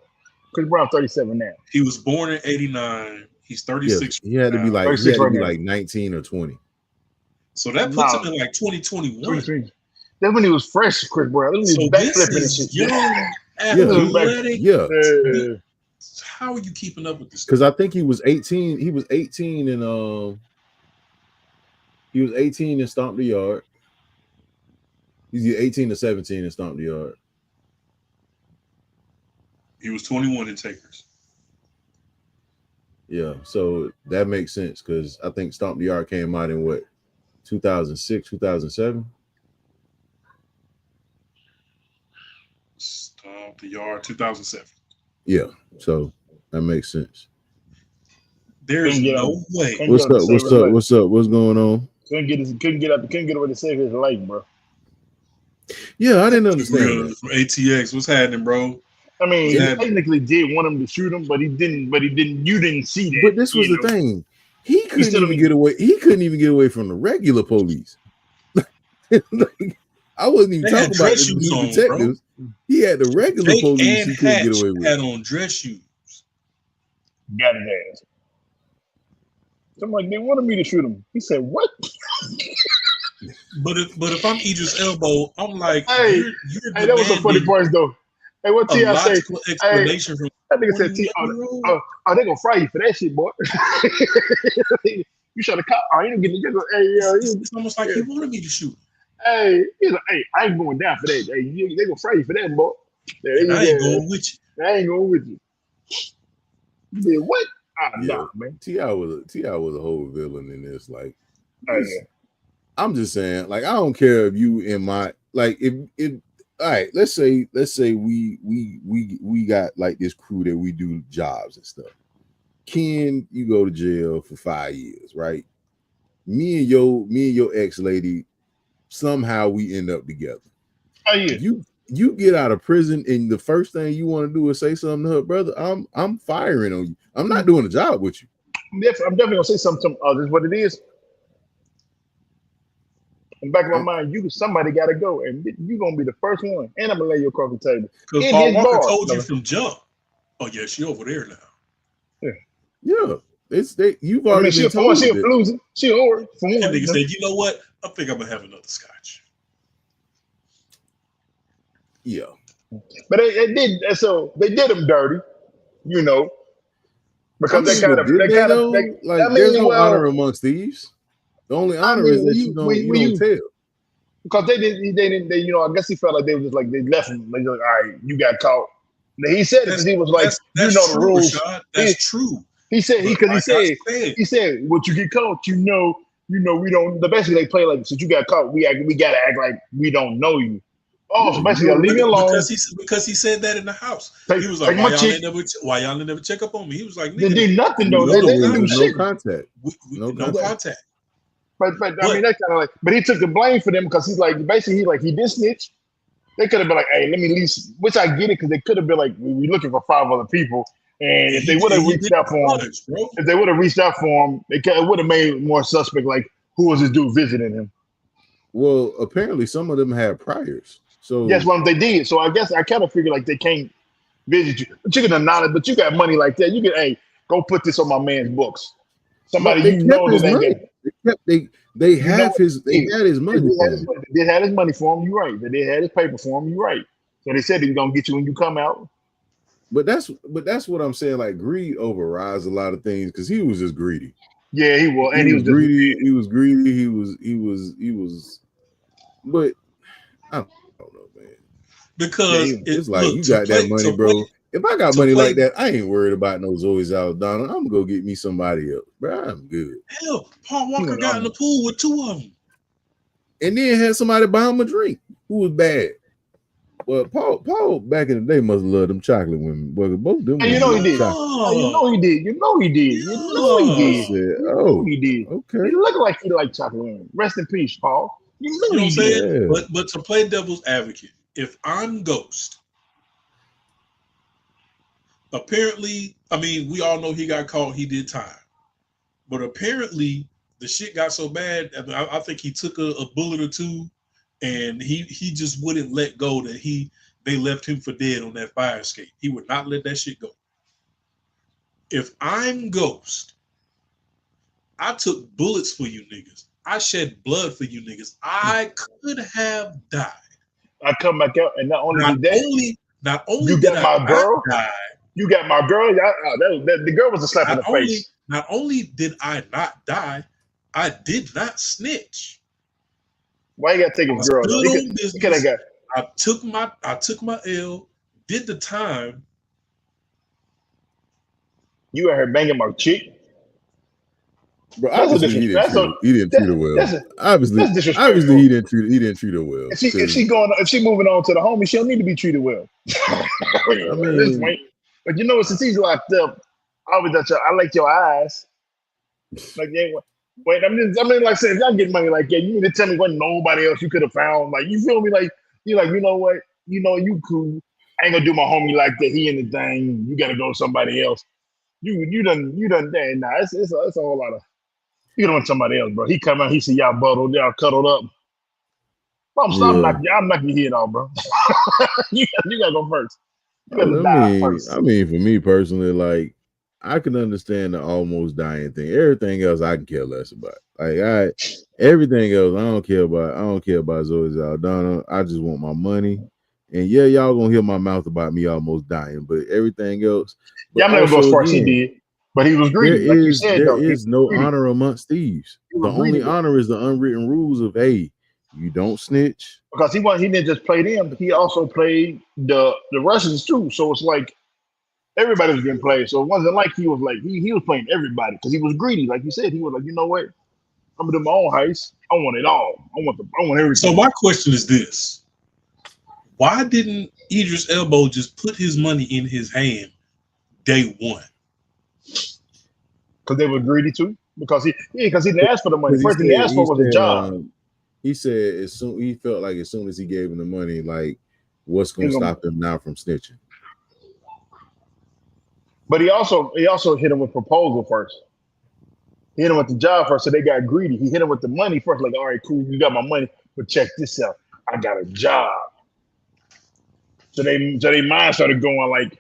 Speaker 2: Chris Brown 37 now.
Speaker 5: He was born in 89. He's 36.
Speaker 1: He had to be like 19 or 20.
Speaker 5: So that puts him in like 2021.
Speaker 2: That's when he was fresh, Chris Brown.
Speaker 5: So this is young, athletic.
Speaker 1: Yeah.
Speaker 5: How are you keeping up with this?
Speaker 1: Because I think he was 18. He was 18 in Stomp the Yard. He's 18 to 17 in Stomp the Yard.
Speaker 5: He was 21 in Takers.
Speaker 1: Yeah, so that makes sense because I think Stomp the Yard came out in what, 2006, 2007?
Speaker 5: Stomp the Yard, 2007.
Speaker 1: Yeah, so that makes sense.
Speaker 5: There's no way.
Speaker 1: What's up? What's going on?
Speaker 2: Couldn't get away to save his life, bro.
Speaker 1: Yeah, I didn't understand
Speaker 5: from ATX. What's happening, bro?
Speaker 2: I mean, he technically did want him to shoot him, but he didn't. You didn't see that.
Speaker 1: But this was the thing. He couldn't even get away. He couldn't even get away from the regular police. I wasn't even talking about the detectives. He had the regular police he couldn't get away with.
Speaker 5: Had on dress shoes.
Speaker 2: Got his ass. I'm like, they wanted me to shoot him. He said, "What?"
Speaker 5: But if I'm Idris Elbow, I'm like,
Speaker 2: hey, that was some funny parts though. Hey, what
Speaker 5: A
Speaker 2: T.I. say?
Speaker 5: logical
Speaker 2: Hey,
Speaker 5: explanation from
Speaker 2: that nigga said, T,
Speaker 5: 21-year-old.
Speaker 2: they gonna fry you for that shit, boy. You shot a cop. Oh, you didn't get the hey, yo,
Speaker 5: It's almost like he wanted me to shoot,
Speaker 2: hey, he's like, hey, I ain't going down for that. Hey, they gonna fry you for that, boy. Yeah,
Speaker 5: and I ain't going with you.
Speaker 2: I ain't going with you. You did what? Ah,
Speaker 1: Yeah,
Speaker 2: nah, man.
Speaker 1: Ti was a whole villain in this. Like,
Speaker 2: Oh,
Speaker 1: this-
Speaker 2: yeah.
Speaker 1: I'm just saying, like, I don't care if you in my like if all right, let's say we got like this crew that we do jobs and stuff. Ken, you go to jail for 5 years, right? Me and your ex lady, somehow we end up together.
Speaker 2: Oh, yeah.
Speaker 1: You get out of prison and the first thing you want to do is say something to her brother. I'm firing on you. I'm not doing a job with you.
Speaker 2: I'm definitely gonna say something. This is what it is. In the back of my mind, somebody got to go, and you gonna be the first one, and I'm gonna lay you across the table
Speaker 5: Because
Speaker 2: in
Speaker 5: Paul
Speaker 2: his
Speaker 5: Walker
Speaker 2: bar.
Speaker 5: told you from jump. Oh yeah, she over there now.
Speaker 1: Yeah. You've
Speaker 2: I mean,
Speaker 1: already
Speaker 2: she
Speaker 1: been
Speaker 2: for one,
Speaker 1: told
Speaker 2: she a
Speaker 1: it.
Speaker 2: floozy. She a whore for
Speaker 5: And
Speaker 2: one.
Speaker 5: nigga said, you know what? I think I'm gonna have another scotch.
Speaker 1: Yeah.
Speaker 2: But they did so they did him dirty, you know, because they kind
Speaker 1: But
Speaker 2: of
Speaker 1: did
Speaker 2: they
Speaker 1: they
Speaker 2: kind of
Speaker 1: though?
Speaker 2: they.
Speaker 1: Like,
Speaker 2: I
Speaker 1: there's
Speaker 2: mean,
Speaker 1: no honor
Speaker 2: well,
Speaker 1: amongst thieves. The only
Speaker 2: I
Speaker 1: honor
Speaker 2: mean,
Speaker 1: is that you don't tell.
Speaker 2: because they didn't they, you know, I guess he felt like they were just like they left him. They like, all right, you got caught. He said it because he was like, you know
Speaker 5: that's
Speaker 2: the
Speaker 5: true,
Speaker 2: rules.
Speaker 5: Rashad. That's true.
Speaker 2: He said
Speaker 5: But
Speaker 2: because
Speaker 5: like
Speaker 2: he said what you get caught, you know, we don't. The basically they play like since you got caught, we gotta act like we don't know you. Oh,
Speaker 1: Yeah,
Speaker 2: so
Speaker 1: you
Speaker 2: basically,
Speaker 1: know
Speaker 2: leave me alone.
Speaker 5: because he said that in the house.
Speaker 2: Take,
Speaker 5: He was like,
Speaker 2: take my chick.
Speaker 5: why y'all ain't never check up on me? He was like,
Speaker 2: They
Speaker 5: nigga,
Speaker 2: did nothing though.
Speaker 1: In
Speaker 2: They
Speaker 1: other
Speaker 2: didn't
Speaker 1: words,
Speaker 2: do
Speaker 1: there's no
Speaker 2: shit.
Speaker 1: contact.
Speaker 5: No contact.
Speaker 2: But I mean, that kind of like, but he took the blame for them because he's like, basically, he did snitch. They could have been like, hey, let me lease, which I get it because they could have been like, we're looking for 5 other people. And if they would have reached out for him, if they would have reached out for him, it would have made more suspect. Like, who was this dude visiting him?
Speaker 1: Well, apparently some of them had priors. So
Speaker 2: Yes, well, they did. So I guess I kind of figure like they can't visit you, but you can acknowledge, but you got money like that. You can, hey, go put this on my man's books.
Speaker 1: no,
Speaker 2: Somebody
Speaker 1: they
Speaker 2: you
Speaker 1: kept
Speaker 2: know
Speaker 1: his
Speaker 2: that ain't
Speaker 1: money.
Speaker 2: got.
Speaker 1: They
Speaker 2: You know
Speaker 1: have
Speaker 2: what
Speaker 1: his
Speaker 2: they
Speaker 1: they had his money for him.
Speaker 2: They had his money for him. You're right. They had his paper for him. You're right. So they said he's gonna get you when you come out.
Speaker 1: But that's what I'm saying. Like, greed overrides a lot of things because he was just greedy.
Speaker 2: Yeah, he was, and
Speaker 1: He
Speaker 2: he
Speaker 1: was
Speaker 2: was just
Speaker 1: greedy. He was greedy. He was. But I don't know, man.
Speaker 5: Because
Speaker 1: It's like you got that money, bro. If I got money like that, I ain't worried about no Zoe's out, Donald. I'm gonna go get me somebody else, bro. I'm good.
Speaker 5: Hell, Paul Walker got in the pool with 2 of them,
Speaker 1: and then had somebody buy him a drink who was bad. Well, Paul back in the day must have loved them chocolate women. Well, both of them.
Speaker 2: And you know he did. You know he did. You know he did.
Speaker 5: Yeah.
Speaker 2: You know he did.
Speaker 1: I said,
Speaker 2: You know he did.
Speaker 1: okay.
Speaker 2: He looked like he liked chocolate women. Rest in peace, Paul. You know
Speaker 5: You know
Speaker 2: he
Speaker 5: what I'm
Speaker 2: did.
Speaker 5: saying?
Speaker 1: Yeah.
Speaker 5: But to play devil's advocate, if I'm Ghost, apparently, I mean, we all know he got caught, he did time. But apparently the shit got so bad, I think he took a bullet or two, and he just wouldn't let go that they left him for dead on that fire escape. He would not let that shit go. If I'm Ghost, I took bullets for you niggas. I shed blood for you niggas. I could have died.
Speaker 2: I come back out, and not only you
Speaker 5: did
Speaker 2: got
Speaker 5: I
Speaker 2: my girl.
Speaker 5: die,
Speaker 2: You got my girl. The girl was a slap in the face.
Speaker 5: Not only did I not die, I did not snitch.
Speaker 2: Why you gotta take his girl? Though? He could have got.
Speaker 5: I took my L, did the time.
Speaker 2: You out here banging my chick.
Speaker 1: But obviously he didn't treat her well. Obviously he didn't treat her well.
Speaker 2: If she moving on to the homie, she don't need to be treated well.
Speaker 1: I mean,
Speaker 2: but you know, since he's locked up, I like your eyes. Like, yeah, wait, I mean, like, say, if y'all get money like that, you need to tell me what nobody else you could have found. Like, you feel me? Like, you're like, you know what? You know, you cool. I ain't gonna do my homie like that. He in the thing. You gotta go to somebody else. You done. Nah, it's a whole lot of. You don't want somebody else, bro. He come out, he see y'all bundled, y'all cuddled up. I'm knocking your head off, bro. you gotta go first. You gotta die first.
Speaker 1: I mean, for me personally, like, I can understand the almost dying thing. Everything else I can care less about. Like, everything else I don't care about. I don't care about Zoe Saldana. I just want my money. And yeah, y'all gonna hear my mouth about me almost dying, but everything else. But
Speaker 2: Yeah, I'm not gonna go as
Speaker 1: also
Speaker 2: far as he
Speaker 1: again,
Speaker 2: did, but he was
Speaker 1: there
Speaker 2: greedy, like you
Speaker 1: is
Speaker 2: said.
Speaker 1: there
Speaker 2: Though he
Speaker 1: is
Speaker 2: was
Speaker 1: no
Speaker 2: greedy.
Speaker 1: honor amongst thieves.
Speaker 2: He
Speaker 1: The
Speaker 2: was
Speaker 1: only
Speaker 2: greedy though.
Speaker 1: honor is the unwritten rules of hey, you don't snitch.
Speaker 2: Because he didn't just play them, he also played the Russians too. So it's like everybody was getting played. So it wasn't like he was like he was playing everybody because he was greedy. Like you said, he was like, you know what? I'm gonna do my own heist. I want it all. I want
Speaker 5: So
Speaker 2: everything.
Speaker 5: my question is this: why didn't Idris Elba just put his money in his hand day one?
Speaker 2: Because they were greedy too. Because he didn't ask for the money.
Speaker 1: Because
Speaker 2: First thing he asked for was a job.
Speaker 1: he said as soon he felt like as soon as he gave him the money, like what's
Speaker 2: He
Speaker 1: gonna
Speaker 2: was gonna,
Speaker 1: stop him now from snitching?
Speaker 2: but he also hit him with proposal first. He hit him with the job first, so they got greedy. He hit him with the money first, like, all right, cool, you got my money, but check this out. I got a job. So they mind started going like,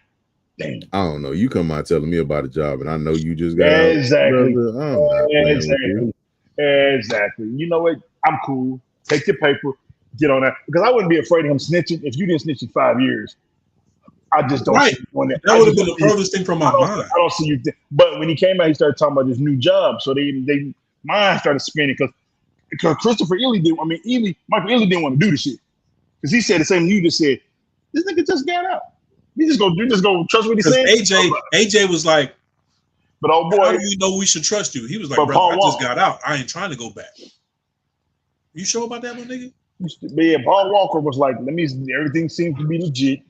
Speaker 2: damn.
Speaker 1: I don't know. You come out telling me about a job, and I know you just got out,
Speaker 2: Exactly.
Speaker 1: brother. I'm not playing with you.
Speaker 2: Exactly. Exactly. You know what? I'm cool. Take your paper, get on that. Because I wouldn't be afraid of him snitching if you didn't snitch in 5 years. I just don't
Speaker 5: Right.
Speaker 2: see you doing that.
Speaker 5: That would have been the furthest thing from my mind.
Speaker 2: I don't see you. But when he came out, he started talking about his new job. So they mind started spinning because Christopher Ely did. I mean, Michael Ely didn't want to do the shit because he said the same thing you just said. This nigga just got out. You just go trust what he
Speaker 5: Because
Speaker 2: said.
Speaker 5: AJ was like,
Speaker 2: but oh boy,
Speaker 5: how do we know we should trust you? He was like,
Speaker 2: But
Speaker 5: brother,
Speaker 2: Paul
Speaker 5: I just
Speaker 2: Walker.
Speaker 5: got out. I ain't trying to go back. You sure about that, my nigga?
Speaker 2: But yeah, Paul Walker was like, everything seems to be legit.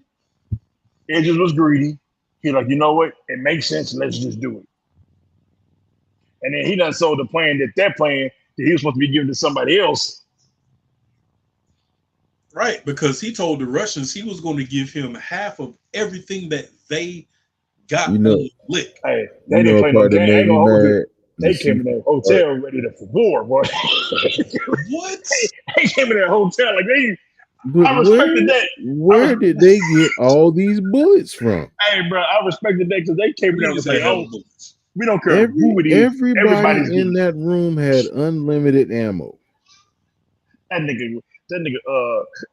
Speaker 2: It just was greedy. He like, you know what? It makes sense. Let's just do it. And then he done sold the plan that plan that he was supposed to be giving to somebody else.
Speaker 5: Right, because he told the Russians he was going to give him half of everything that they got
Speaker 1: You know,
Speaker 5: on the lick.
Speaker 2: Hey,
Speaker 1: you
Speaker 2: they didn't
Speaker 1: know a
Speaker 2: play no
Speaker 1: part that
Speaker 2: game. I
Speaker 1: made
Speaker 2: ain't
Speaker 1: me
Speaker 2: gonna hold you.
Speaker 1: mad.
Speaker 2: They came in that hotel ready for war, boy.
Speaker 5: What?
Speaker 2: They came in that hotel like they.
Speaker 1: But
Speaker 2: I respected that.
Speaker 1: where did they get all these bullets from?
Speaker 2: Hey, bro, I respected that because they came in there and was
Speaker 5: Niggas
Speaker 2: like,
Speaker 5: had hella
Speaker 2: "Oh,
Speaker 5: bullets.
Speaker 2: we don't care who it is.
Speaker 1: Everybody
Speaker 2: Everybody's
Speaker 1: in
Speaker 2: good."
Speaker 1: that room had unlimited ammo.
Speaker 2: That nigga, that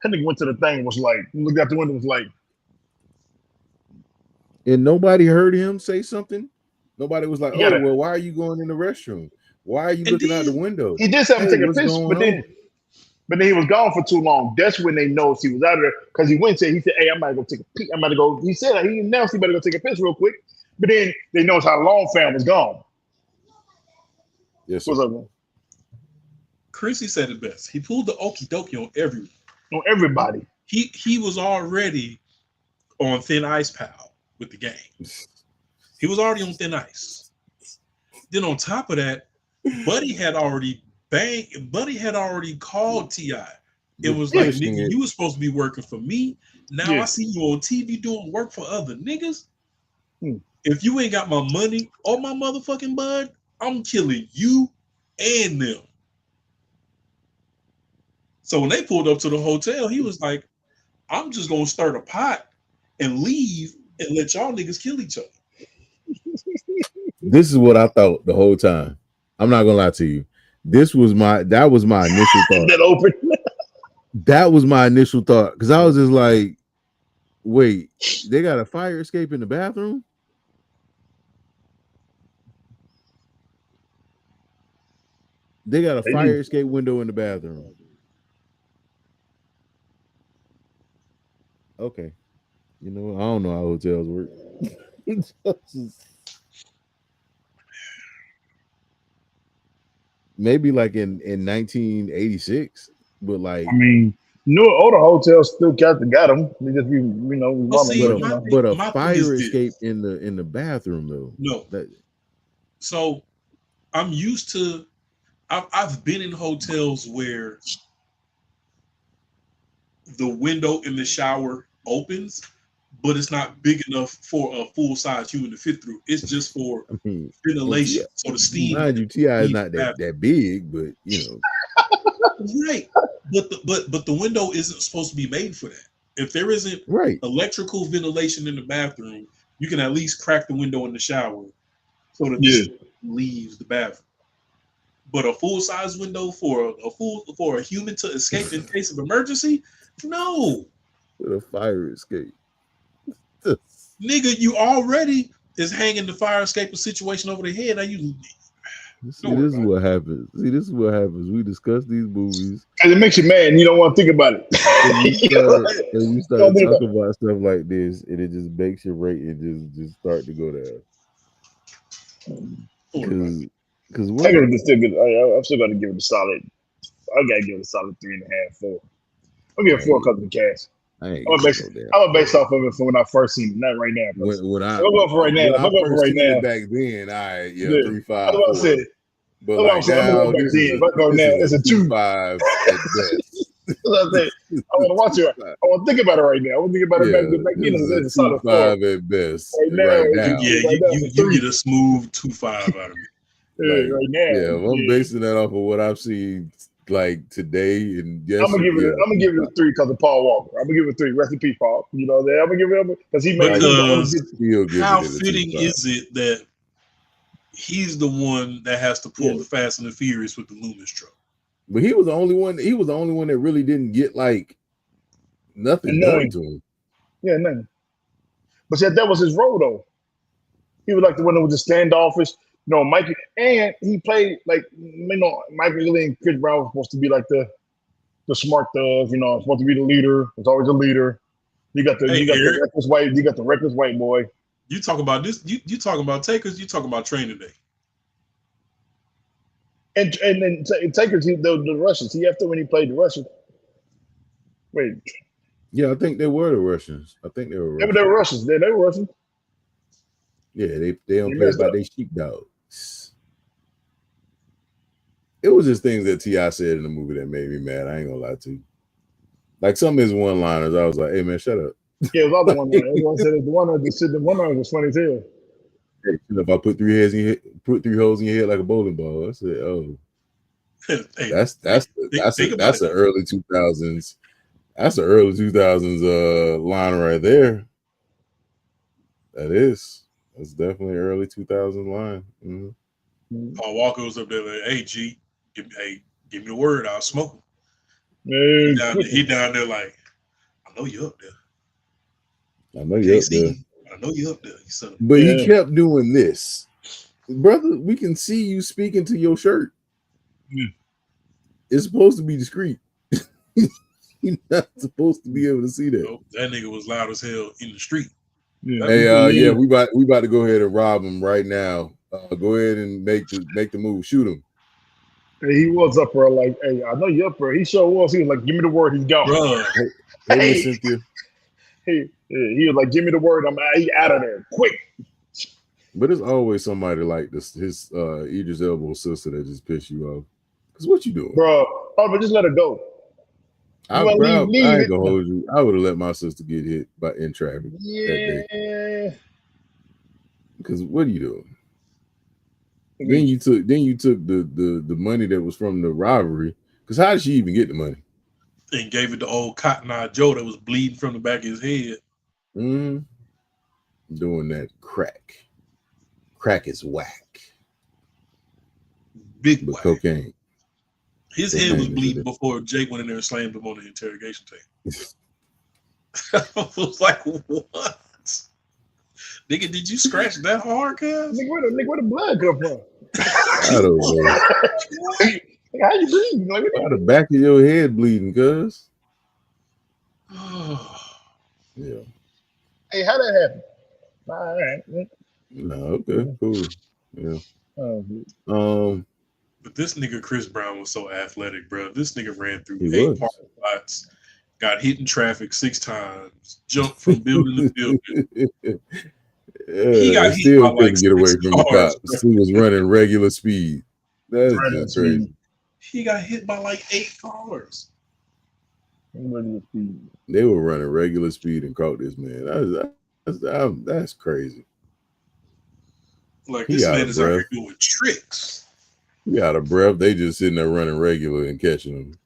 Speaker 2: nigga went to the thing and was like, looked out the window and was like,
Speaker 1: And nobody heard him say something. Nobody was like,
Speaker 2: he
Speaker 1: "Oh,
Speaker 2: got it.
Speaker 1: well, why are you going in the restroom? Why are you
Speaker 5: And
Speaker 1: looking out the
Speaker 5: then
Speaker 1: window?
Speaker 2: He did something
Speaker 1: Hey,
Speaker 2: to take a
Speaker 1: what's
Speaker 2: piss,
Speaker 1: going on?"
Speaker 2: but then he was gone for too long. That's when they noticed he was out of there because he went and he said, "Hey, I'm about to go take a pee. I'm about to go." He said he announced he better go take a piss real quick. But then they noticed how long fam was gone.
Speaker 1: Yes, sir.
Speaker 2: What's up, man?
Speaker 5: Chrissy said it best. He pulled the okie dokie on everyone.
Speaker 2: On everybody.
Speaker 5: He was already on thin ice, pal, with the game. He was already on thin ice. Then on top of that, Buddy had already called T.I. It was like, nigga, you was supposed to be working for me. Now I see you on TV doing work for other niggas. If you ain't got my money or my motherfucking bud, I'm killing you and them. So when they pulled up to the hotel, he was like, I'm just gonna stir the pot and leave and let y'all niggas kill each other.
Speaker 1: This is what I thought the whole time. I'm not gonna lie to you. That was my initial thought.
Speaker 2: That open.
Speaker 1: That was my initial thought because I was just like, wait, they got a fire escape in the bathroom? They got a fire escape window in the bathroom. Okay. You know what? I don't know how hotels work. Maybe like in 1986, but like,
Speaker 2: I mean, older hotels still got them. They just be,
Speaker 1: but a fire escape in the bathroom though.
Speaker 5: No. So I'm used to. I've been in hotels where the window in the shower opens, but it's not big enough for a full-size human to fit through. It's just for ventilation. So the steam.
Speaker 1: Mind you, T.I. is not that big, but you know.
Speaker 5: Right. But the window isn't supposed to be made for that. If there isn't electrical ventilation in the bathroom, you can at least crack the window in the shower so that the steam leaves the bathroom. But a full-size window for a human to escape in case of emergency? No.
Speaker 1: with a fire escape.
Speaker 5: Nigga, you already is hanging the fire escape situation over the head. Now you
Speaker 1: See, this is what happens. See, this is what happens. We discuss these movies,
Speaker 2: and it makes you mad, and you don't want to think about it.
Speaker 1: and you start talking about stuff like this, and it just makes your rating just start to go down. Because what?
Speaker 2: I'm still good. I'm still gonna give it a solid. I gotta give it a solid 3.5, 4. I'll give it 4 because of the cast. I'm based off of it from when I first seen it, not right now.
Speaker 1: When I
Speaker 2: go for right now.
Speaker 1: When I first seen it back then, I 3, 5, 4.
Speaker 2: That's what I said.
Speaker 1: But like now,
Speaker 2: if I go now, it's a 2,
Speaker 1: 5 at best.
Speaker 2: That's what I said. I want to watch it. I want to think about it right now. I want to think about it back then. It's a solid
Speaker 1: 5 at best.
Speaker 2: Right now.
Speaker 5: You get a smooth 2.5 out of it.
Speaker 2: Right now.
Speaker 1: Yeah, I'm basing that off of what I've seen like today, and yes,
Speaker 2: I'm gonna give it a 3 because of Paul Walker. I'm gonna give it a 3. Rest in peace, Paul. You know that I'm gonna give it because he made
Speaker 5: how fitting is it that he's the one that has to pull the Fast and the Furious with the Loomis truck?
Speaker 1: But he was the only one. He was the only one that really didn't get like nothing done to him.
Speaker 2: Yeah, nothing. But that was his role though. He was like the one that was just standoffish. You know, Mikey, and he played like Michael Ealy and Chris Brown was supposed to be like the smart thug. You know, supposed to be the leader. It's always a leader. You got the reckless white. You got the reckless white boy.
Speaker 5: You talk about this. You talking about Takers. You talking about Training Day.
Speaker 2: And then Takers, the Russians. He after when he played the Russians. Wait.
Speaker 1: Yeah, I think they were the Russians. I think they were.
Speaker 2: Yeah, but they were Russians. They were Russians.
Speaker 1: Yeah, they don't play about their sheepdogs. It was just things that T.I. said in the movie that made me mad. I ain't gonna lie to you. Like some of his one-liners, I was like, "Hey man, shut up."
Speaker 2: Yeah, it was other one. Everyone said the one was funny too.
Speaker 1: If I put 3 holes in your head like a bowling ball, I said, "Oh,
Speaker 5: hey,
Speaker 1: that's the early 2000s. That's the early 2000s line right there. That's definitely early 2000s line." Mm-hmm.
Speaker 5: Paul Walker was up there like, "Hey G, give me the word, I'll smoke him." He down there like, "I know you up there.
Speaker 1: I know you up there.
Speaker 5: I know you up there, you son."
Speaker 1: But he kept doing this, brother. We can see you speaking to your shirt. It's supposed to be discreet. You're not supposed to be able to see that.
Speaker 5: Nope, that nigga was loud as hell in the street.
Speaker 1: Yeah. Hey, we about to go ahead and rob him right now. Go ahead and make the move. Shoot him.
Speaker 2: Hey, he was up there like, "Hey, I know you up there." He sure was. He was like, "Give me the word, he's gone."
Speaker 1: Hey, Cynthia.
Speaker 2: He was like, "Give me the word, I'm out of there, quick."
Speaker 1: But there's always somebody like this, his Idris Elba's sister that just piss you off. Cause what you doing,
Speaker 2: bro? Oh, but just let her go.
Speaker 1: I ain't gonna hold you. I would have let my sister get hit in traffic that day. Because what are you doing? Then you took the money that was from the robbery. Because how did she even get the money?
Speaker 5: And gave it to old Cotton Eye Joe that was bleeding from the back of his head.
Speaker 1: Doing that crack. Crack is whack.
Speaker 5: Big whack.
Speaker 1: Cocaine.
Speaker 5: His head was bleeding before Jake went in there and slammed him on the interrogation table. I was like, what? Nigga, did you scratch that hard, cuz?
Speaker 2: Nigga, where the blood come from?
Speaker 1: I don't know.
Speaker 2: How you bleeding? Like,
Speaker 1: how the back of your head bleeding, cuz? Yeah.
Speaker 2: Hey, how that happen? All right.
Speaker 1: No, okay, cool. Yeah.
Speaker 5: But this nigga Chris Brown was so athletic, bro. This nigga ran through 8 parking lots, got hit in traffic 6 times, jumped from building to building.
Speaker 1: He got still couldn't get away from the cops. He was running regular speed. That's just crazy.
Speaker 5: He got hit by like 8 cars.
Speaker 1: They were running regular speed and caught this man. That's crazy.
Speaker 5: Like this man is out here doing tricks.
Speaker 1: He out of breath. They just sitting there running regular and catching him.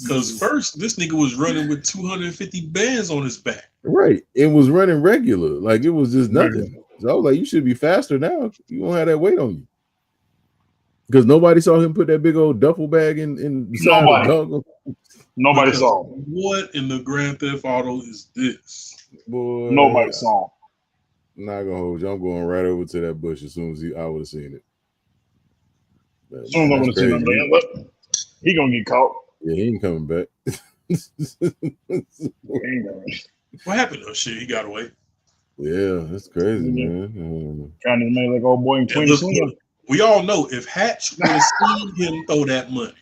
Speaker 5: Because first, this nigga was running with 250 bands on his back.
Speaker 1: Right. It was running regular. Like it was just nothing. So I was like, you should be faster now. You won't have that weight on you. Because nobody saw him put that big old duffel bag in beside the
Speaker 2: Nobody.
Speaker 1: dog.
Speaker 2: Nobody
Speaker 5: Because
Speaker 2: saw him.
Speaker 5: what in the Grand Theft Auto is this?
Speaker 1: Boy,
Speaker 2: Nobody saw him.
Speaker 1: I'm not gonna hold you. I'm going right over to that bush as soon as I would have seen it. Man,
Speaker 2: Soon as I
Speaker 1: that's
Speaker 2: want to see him,
Speaker 1: crazy.
Speaker 2: like, look, he gonna get caught.
Speaker 1: Yeah, he ain't coming back.
Speaker 2: He ain't gonna-
Speaker 5: What happened? Oh shit, he got away.
Speaker 1: Yeah, that's crazy,
Speaker 2: Yeah.
Speaker 1: man.
Speaker 2: Trying to make like old boy in
Speaker 5: And
Speaker 2: Twin
Speaker 5: look,
Speaker 2: Slim.
Speaker 5: look, we all know if Hatch would have seen him throw that money,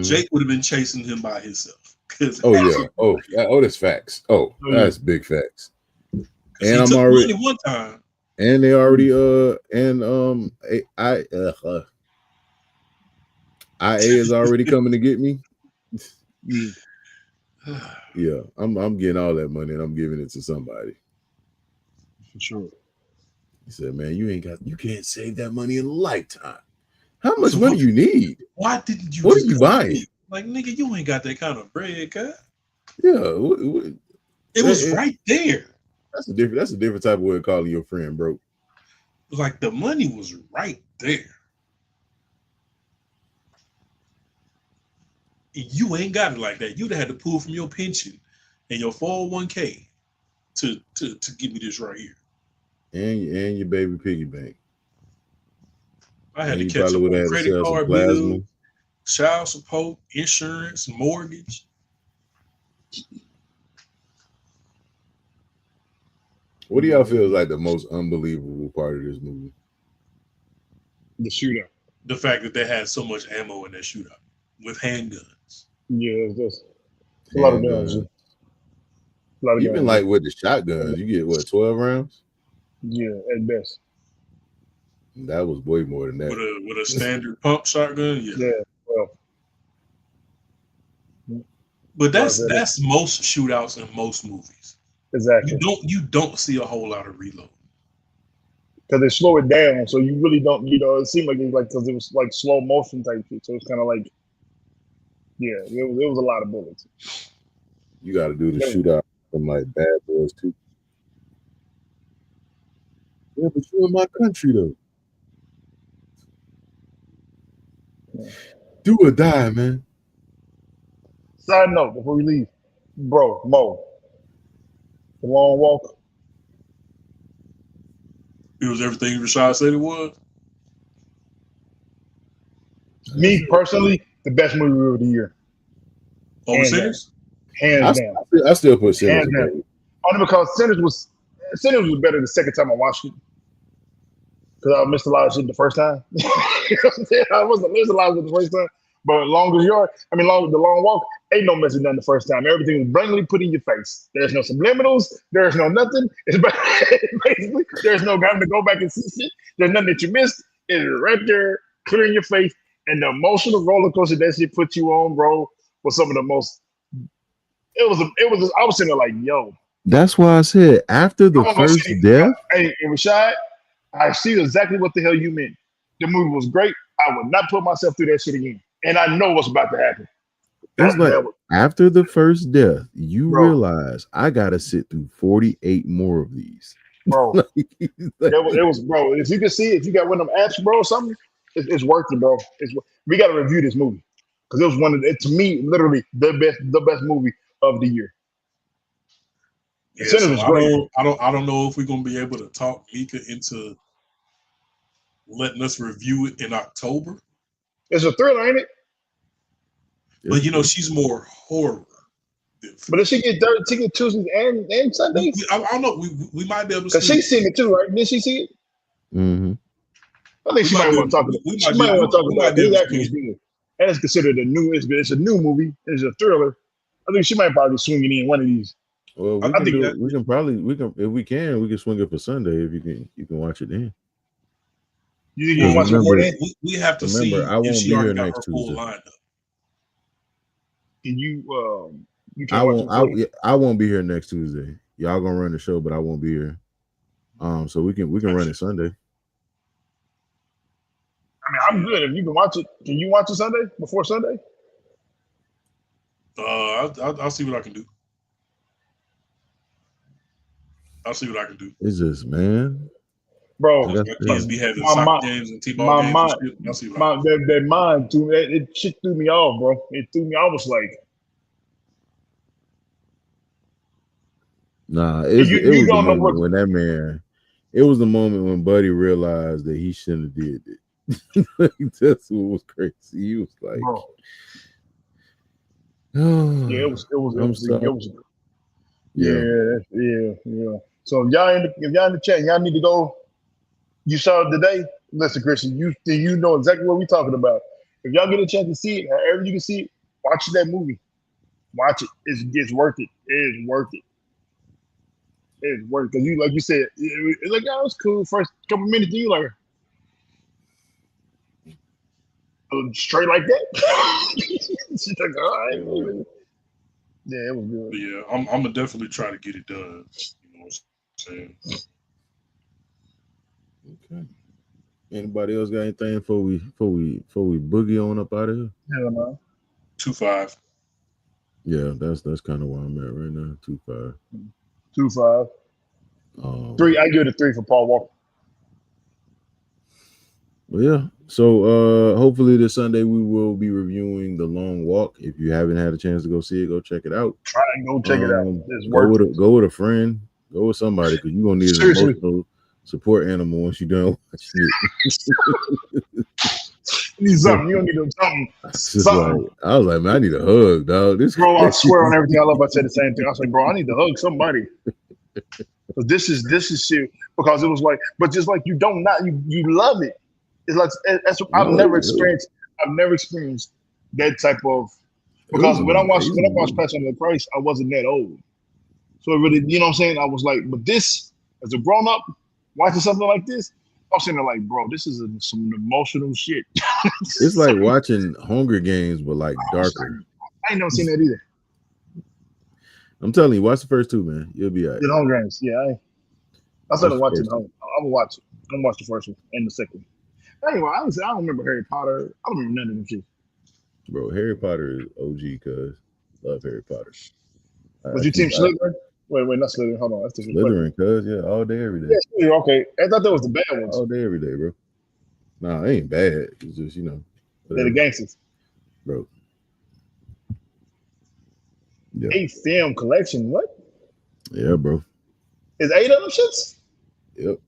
Speaker 5: Jake would have been chasing him by himself.
Speaker 1: Oh yeah. Oh, that's facts. Oh, that's big facts. And I'm already
Speaker 5: money one time.
Speaker 1: And they already IA is already coming to get me. Yeah, I'm getting all that money and I'm giving it to somebody.
Speaker 2: For sure.
Speaker 1: He said, "Man, you can't save that money in a lifetime. How much money you need?
Speaker 5: Why didn't you?
Speaker 1: What are you buying?
Speaker 5: Like, nigga, you ain't got that kind of bread, cut.
Speaker 1: Yeah,
Speaker 5: it was right there.
Speaker 1: That's a different type of way of calling your friend broke.
Speaker 5: Like the money was right there. You ain't got it like that. You'd have had to pull from your pension and your 401k to give me this right here.
Speaker 1: And your baby piggy bank.
Speaker 5: I had to catch up on credit card bill, child support, insurance, mortgage.
Speaker 1: What do y'all feel is like the most unbelievable part of this movie?
Speaker 2: The shootout.
Speaker 5: The fact that they had so much ammo in that shootout with handguns.
Speaker 2: Yeah, it's just a lot of guns.
Speaker 1: Even like with the shotguns, you get what, 12 rounds?
Speaker 2: Yeah, at best.
Speaker 1: That was way more than that.
Speaker 5: With a standard pump shotgun, yeah.
Speaker 2: Well.
Speaker 5: But that's most shootouts in most movies.
Speaker 2: Exactly.
Speaker 5: You don't see a whole lot of reload.
Speaker 2: Because they slow it down, so you really don't. It seemed like it was like because it was like slow motion type shit. So it's kind of like, yeah, it was a lot of bullets.
Speaker 1: You got to do the shootout from like Bad Boys too. Yeah, but you're in my country though. Yeah. Do or die, man.
Speaker 2: Side note before we leave, bro, Mo, the long walk.
Speaker 5: It was everything Rashad said it was.
Speaker 2: Me personally, the best movie of the year.
Speaker 5: Over Sinners?
Speaker 2: Hands down.
Speaker 1: I still put Sinners in.
Speaker 2: Only because Sinners was better the second time I watched it. Because I missed a lot of shit the first time. I wasn't missing a lot of it the first time. But the long walk, ain't no messing done the first time. Everything was blatantly put in your face. There's no subliminals. There's no nothing. It's basically, there's no having to go back and see shit. There's nothing that you missed. It's right there, clear in your face. And the emotional roller coaster that shit put you on, bro, was some of the most. I was sitting there like, yo.
Speaker 1: That's why I said after the first death.
Speaker 2: Hey, Rashad, I see exactly what the hell you meant. The movie was great. I would not put myself through that shit again. And I know what's about to happen.
Speaker 1: It's like after the first death, you realize I gotta sit through 48 more of these.
Speaker 2: Bro. It was, bro. If you can see it, if you got one of them apps, bro, or something, it's worth it, bro. We gotta review this movie. Because it was one of to me, literally the best movie of the year.
Speaker 5: Yeah, so I don't know if we're gonna be able to talk Mika into letting us review it in October.
Speaker 2: It's a thriller, ain't it?
Speaker 5: But she's more horror.
Speaker 2: But if she get ticket Tuesdays and Sundays,
Speaker 5: I don't know. We might be able to.
Speaker 2: Because she's seen it too, right? Did she see it?
Speaker 1: Mm-hmm.
Speaker 2: I think she might want to talk about it. She might want to talk about it. It's actually good. And it's considered it's a new movie. It's a thriller. I think she might probably swing it in one of these.
Speaker 1: Well, we can swing it for Sunday if you can watch it then.
Speaker 2: You think you can watch it before then?
Speaker 5: We have to see
Speaker 1: I won't
Speaker 5: if she
Speaker 1: be
Speaker 5: already
Speaker 1: here
Speaker 5: got
Speaker 1: next
Speaker 5: her full
Speaker 1: Tuesday.
Speaker 5: lineup.
Speaker 2: And you can't
Speaker 1: I won't be here next Tuesday. Y'all gonna run the show, but I won't be here. So we can run it Sunday.
Speaker 2: I mean, I'm good if you can watch it. Can you watch it Sunday before Sunday?
Speaker 5: I'll see what I can do. I'll see what I can do.
Speaker 1: It's just, man,
Speaker 2: bro.
Speaker 1: That's
Speaker 5: My kids be having
Speaker 2: My
Speaker 5: soccer
Speaker 2: mind,
Speaker 5: games and t-ball
Speaker 2: my
Speaker 5: games
Speaker 2: mind,
Speaker 5: and shit. I see like,
Speaker 2: that mind threw it shit threw me off, bro. It threw me. I was like,
Speaker 1: Nah, it
Speaker 2: you
Speaker 1: was the
Speaker 2: don't know what,
Speaker 1: moment when that man. It was the moment when Buddy realized that he shouldn't have did it. That's what was crazy. He was like,
Speaker 2: bro.
Speaker 1: oh,
Speaker 2: Yeah,
Speaker 1: I'm sorry.
Speaker 2: yeah. So if y'all in the chat, y'all need to go. You saw it today. Listen, Christian, you know exactly what we're talking about. If y'all get a chance to see it, however you can see it, watch that movie. Watch it. It's worth it. It's worth it. It's worth it. Because you, like you said, it's like, oh, it's cool. First couple minutes, you like straight like that. She's like, all right. Yeah, it was good.
Speaker 5: but yeah, I'm gonna definitely try to get it done. You know what I'm saying?
Speaker 1: Okay. Anybody else got anything before we boogie on up out of here?
Speaker 2: Hell no.
Speaker 5: 2-5.
Speaker 1: Yeah, that's kind of where I'm at right now. 2-5.
Speaker 2: 2-5. 3. I give it a 3 for Paul Walker.
Speaker 1: Well, yeah. So hopefully this Sunday we will be reviewing The Long Walk. If you haven't had a chance to go see it, go check it out.
Speaker 2: Try and go check it out. It's worth it.
Speaker 1: Go with a friend. Go with somebody because you're gonna need an emotional support animal once you're done watching it.
Speaker 2: You need something. You don't need something.
Speaker 1: Like, I was like, man, I need a hug, dog. This
Speaker 2: bro, I swear on everything I love, I said the same thing. I was like, bro, I need to hug somebody. Because this is shit. Because it was like, but just like you don't not you love it. It's like I've never experienced that type of, because when I watched Passion of the Christ, I wasn't that old. So it really, you know what I'm saying? I was like, but this, as a grown up, watching something like this, I was sitting there like, bro, this is some emotional shit.
Speaker 1: It's like watching Hunger Games, but like darker.
Speaker 2: I ain't never seen that either.
Speaker 1: I'm telling you, watch the first 2, man. You'll be all right.
Speaker 2: The Hunger Games, yeah. I started watching. I'm gonna watch it. I'm gonna watch the first one and the second one. Anyway, I don't remember Harry Potter. I don't remember none of them shit.
Speaker 1: Bro, Harry Potter is OG, cuz. Love Harry Potter.
Speaker 2: Was you Team Slytherin? Wait, not Slytherin. Hold on. That's
Speaker 1: Slytherin, cuz, yeah, all day, every day.
Speaker 2: Yeah, okay. I thought that was the bad ones.
Speaker 1: All day, every day, bro. Nah, it ain't bad. It's just,
Speaker 2: they're the gangsters.
Speaker 1: Bro. Yeah.
Speaker 2: 8 film collection. What?
Speaker 1: Yeah, bro.
Speaker 2: Is 8 of them shits?
Speaker 1: Yep.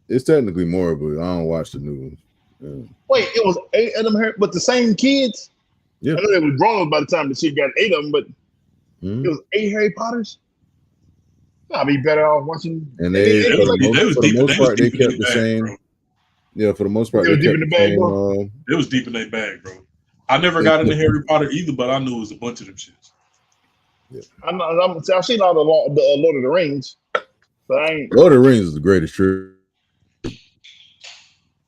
Speaker 1: It's technically more, but I don't watch the new ones. Yeah.
Speaker 2: Wait, it was 8 of them, but the same kids?
Speaker 1: Yeah.
Speaker 2: I know they were grown by the time the shit got 8 of them, but it was 8 Harry Potters? I'll be better off watching.
Speaker 1: And for the most part, they kept the same. Bro. Yeah, for the most part, they kept the same.
Speaker 5: It was deep in their bag, bro. I never got into Harry Potter either, but I knew it was a bunch of them shits.
Speaker 1: Yeah.
Speaker 2: I've seen all the Lord of the Rings, but I ain't.
Speaker 1: Lord of the Rings is the greatest trilogy.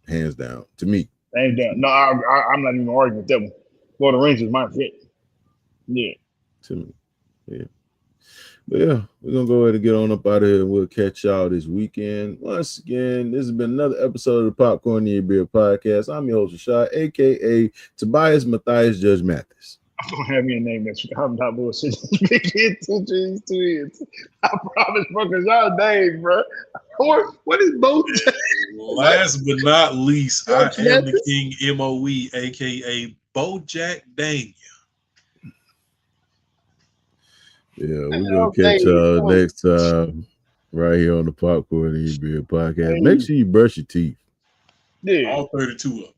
Speaker 1: Hands down, to me.
Speaker 2: Hands down. No, I'm not even arguing with that one. Lord of the Rings is my shit. Yeah.
Speaker 1: To me. Yeah. But yeah, we're going to go ahead and get on up out of here. We'll catch y'all this weekend. Once again, this has been another episode of the Popcorn Near Beer Podcast. I'm your host, Rashad, a.k.a. Tobias Matthias Judge Mathis.
Speaker 2: I don't have me a name that's I'm not bullshit. Big kid, 2 G's, 2 E's. I promise, bro, because y'all name, bro. What is Bojack?
Speaker 5: Last but not least, I am the King MOE, a.k.a. Bojack Daniel.
Speaker 1: Yeah, we're going to catch y'all next time right here on the Popcorn Eat Beer Podcast. Make sure you brush your teeth.
Speaker 2: Yeah.
Speaker 5: All 32 of them.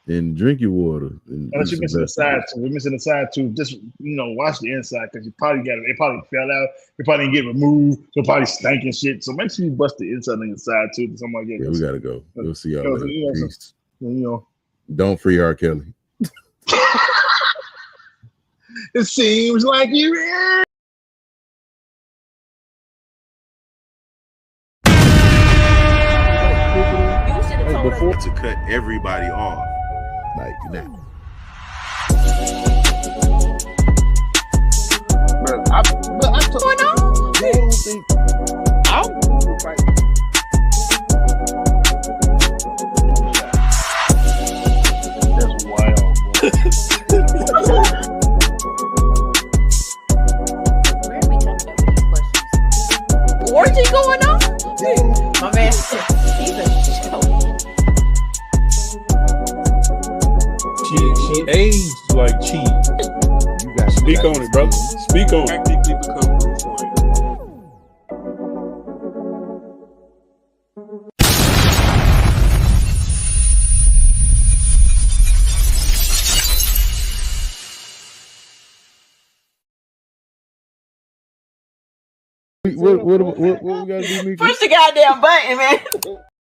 Speaker 1: And drink your water.
Speaker 2: Unless you're missing the side tooth. We're missing the side tooth. Just, watch the inside because you probably got it. It probably fell out. It probably didn't get removed. So probably stinking shit. So make sure you bust the inside and the side tooth. Something like that.
Speaker 1: Yeah, we got to go. We'll see y'all later. Peace. Don't free R. Kelly.
Speaker 2: It seems like you.
Speaker 1: Before to cut everybody off like that.
Speaker 3: What's going on?
Speaker 2: That's wild.
Speaker 3: Where are we talking about these questions? Orgy going on? My man, he's a
Speaker 4: aged like cheese.
Speaker 1: You got
Speaker 4: Speak on it, brother. Speak on it.
Speaker 5: Practically become Bruce Wayne.
Speaker 1: What we gotta do, Mika?
Speaker 3: Push the goddamn button, man.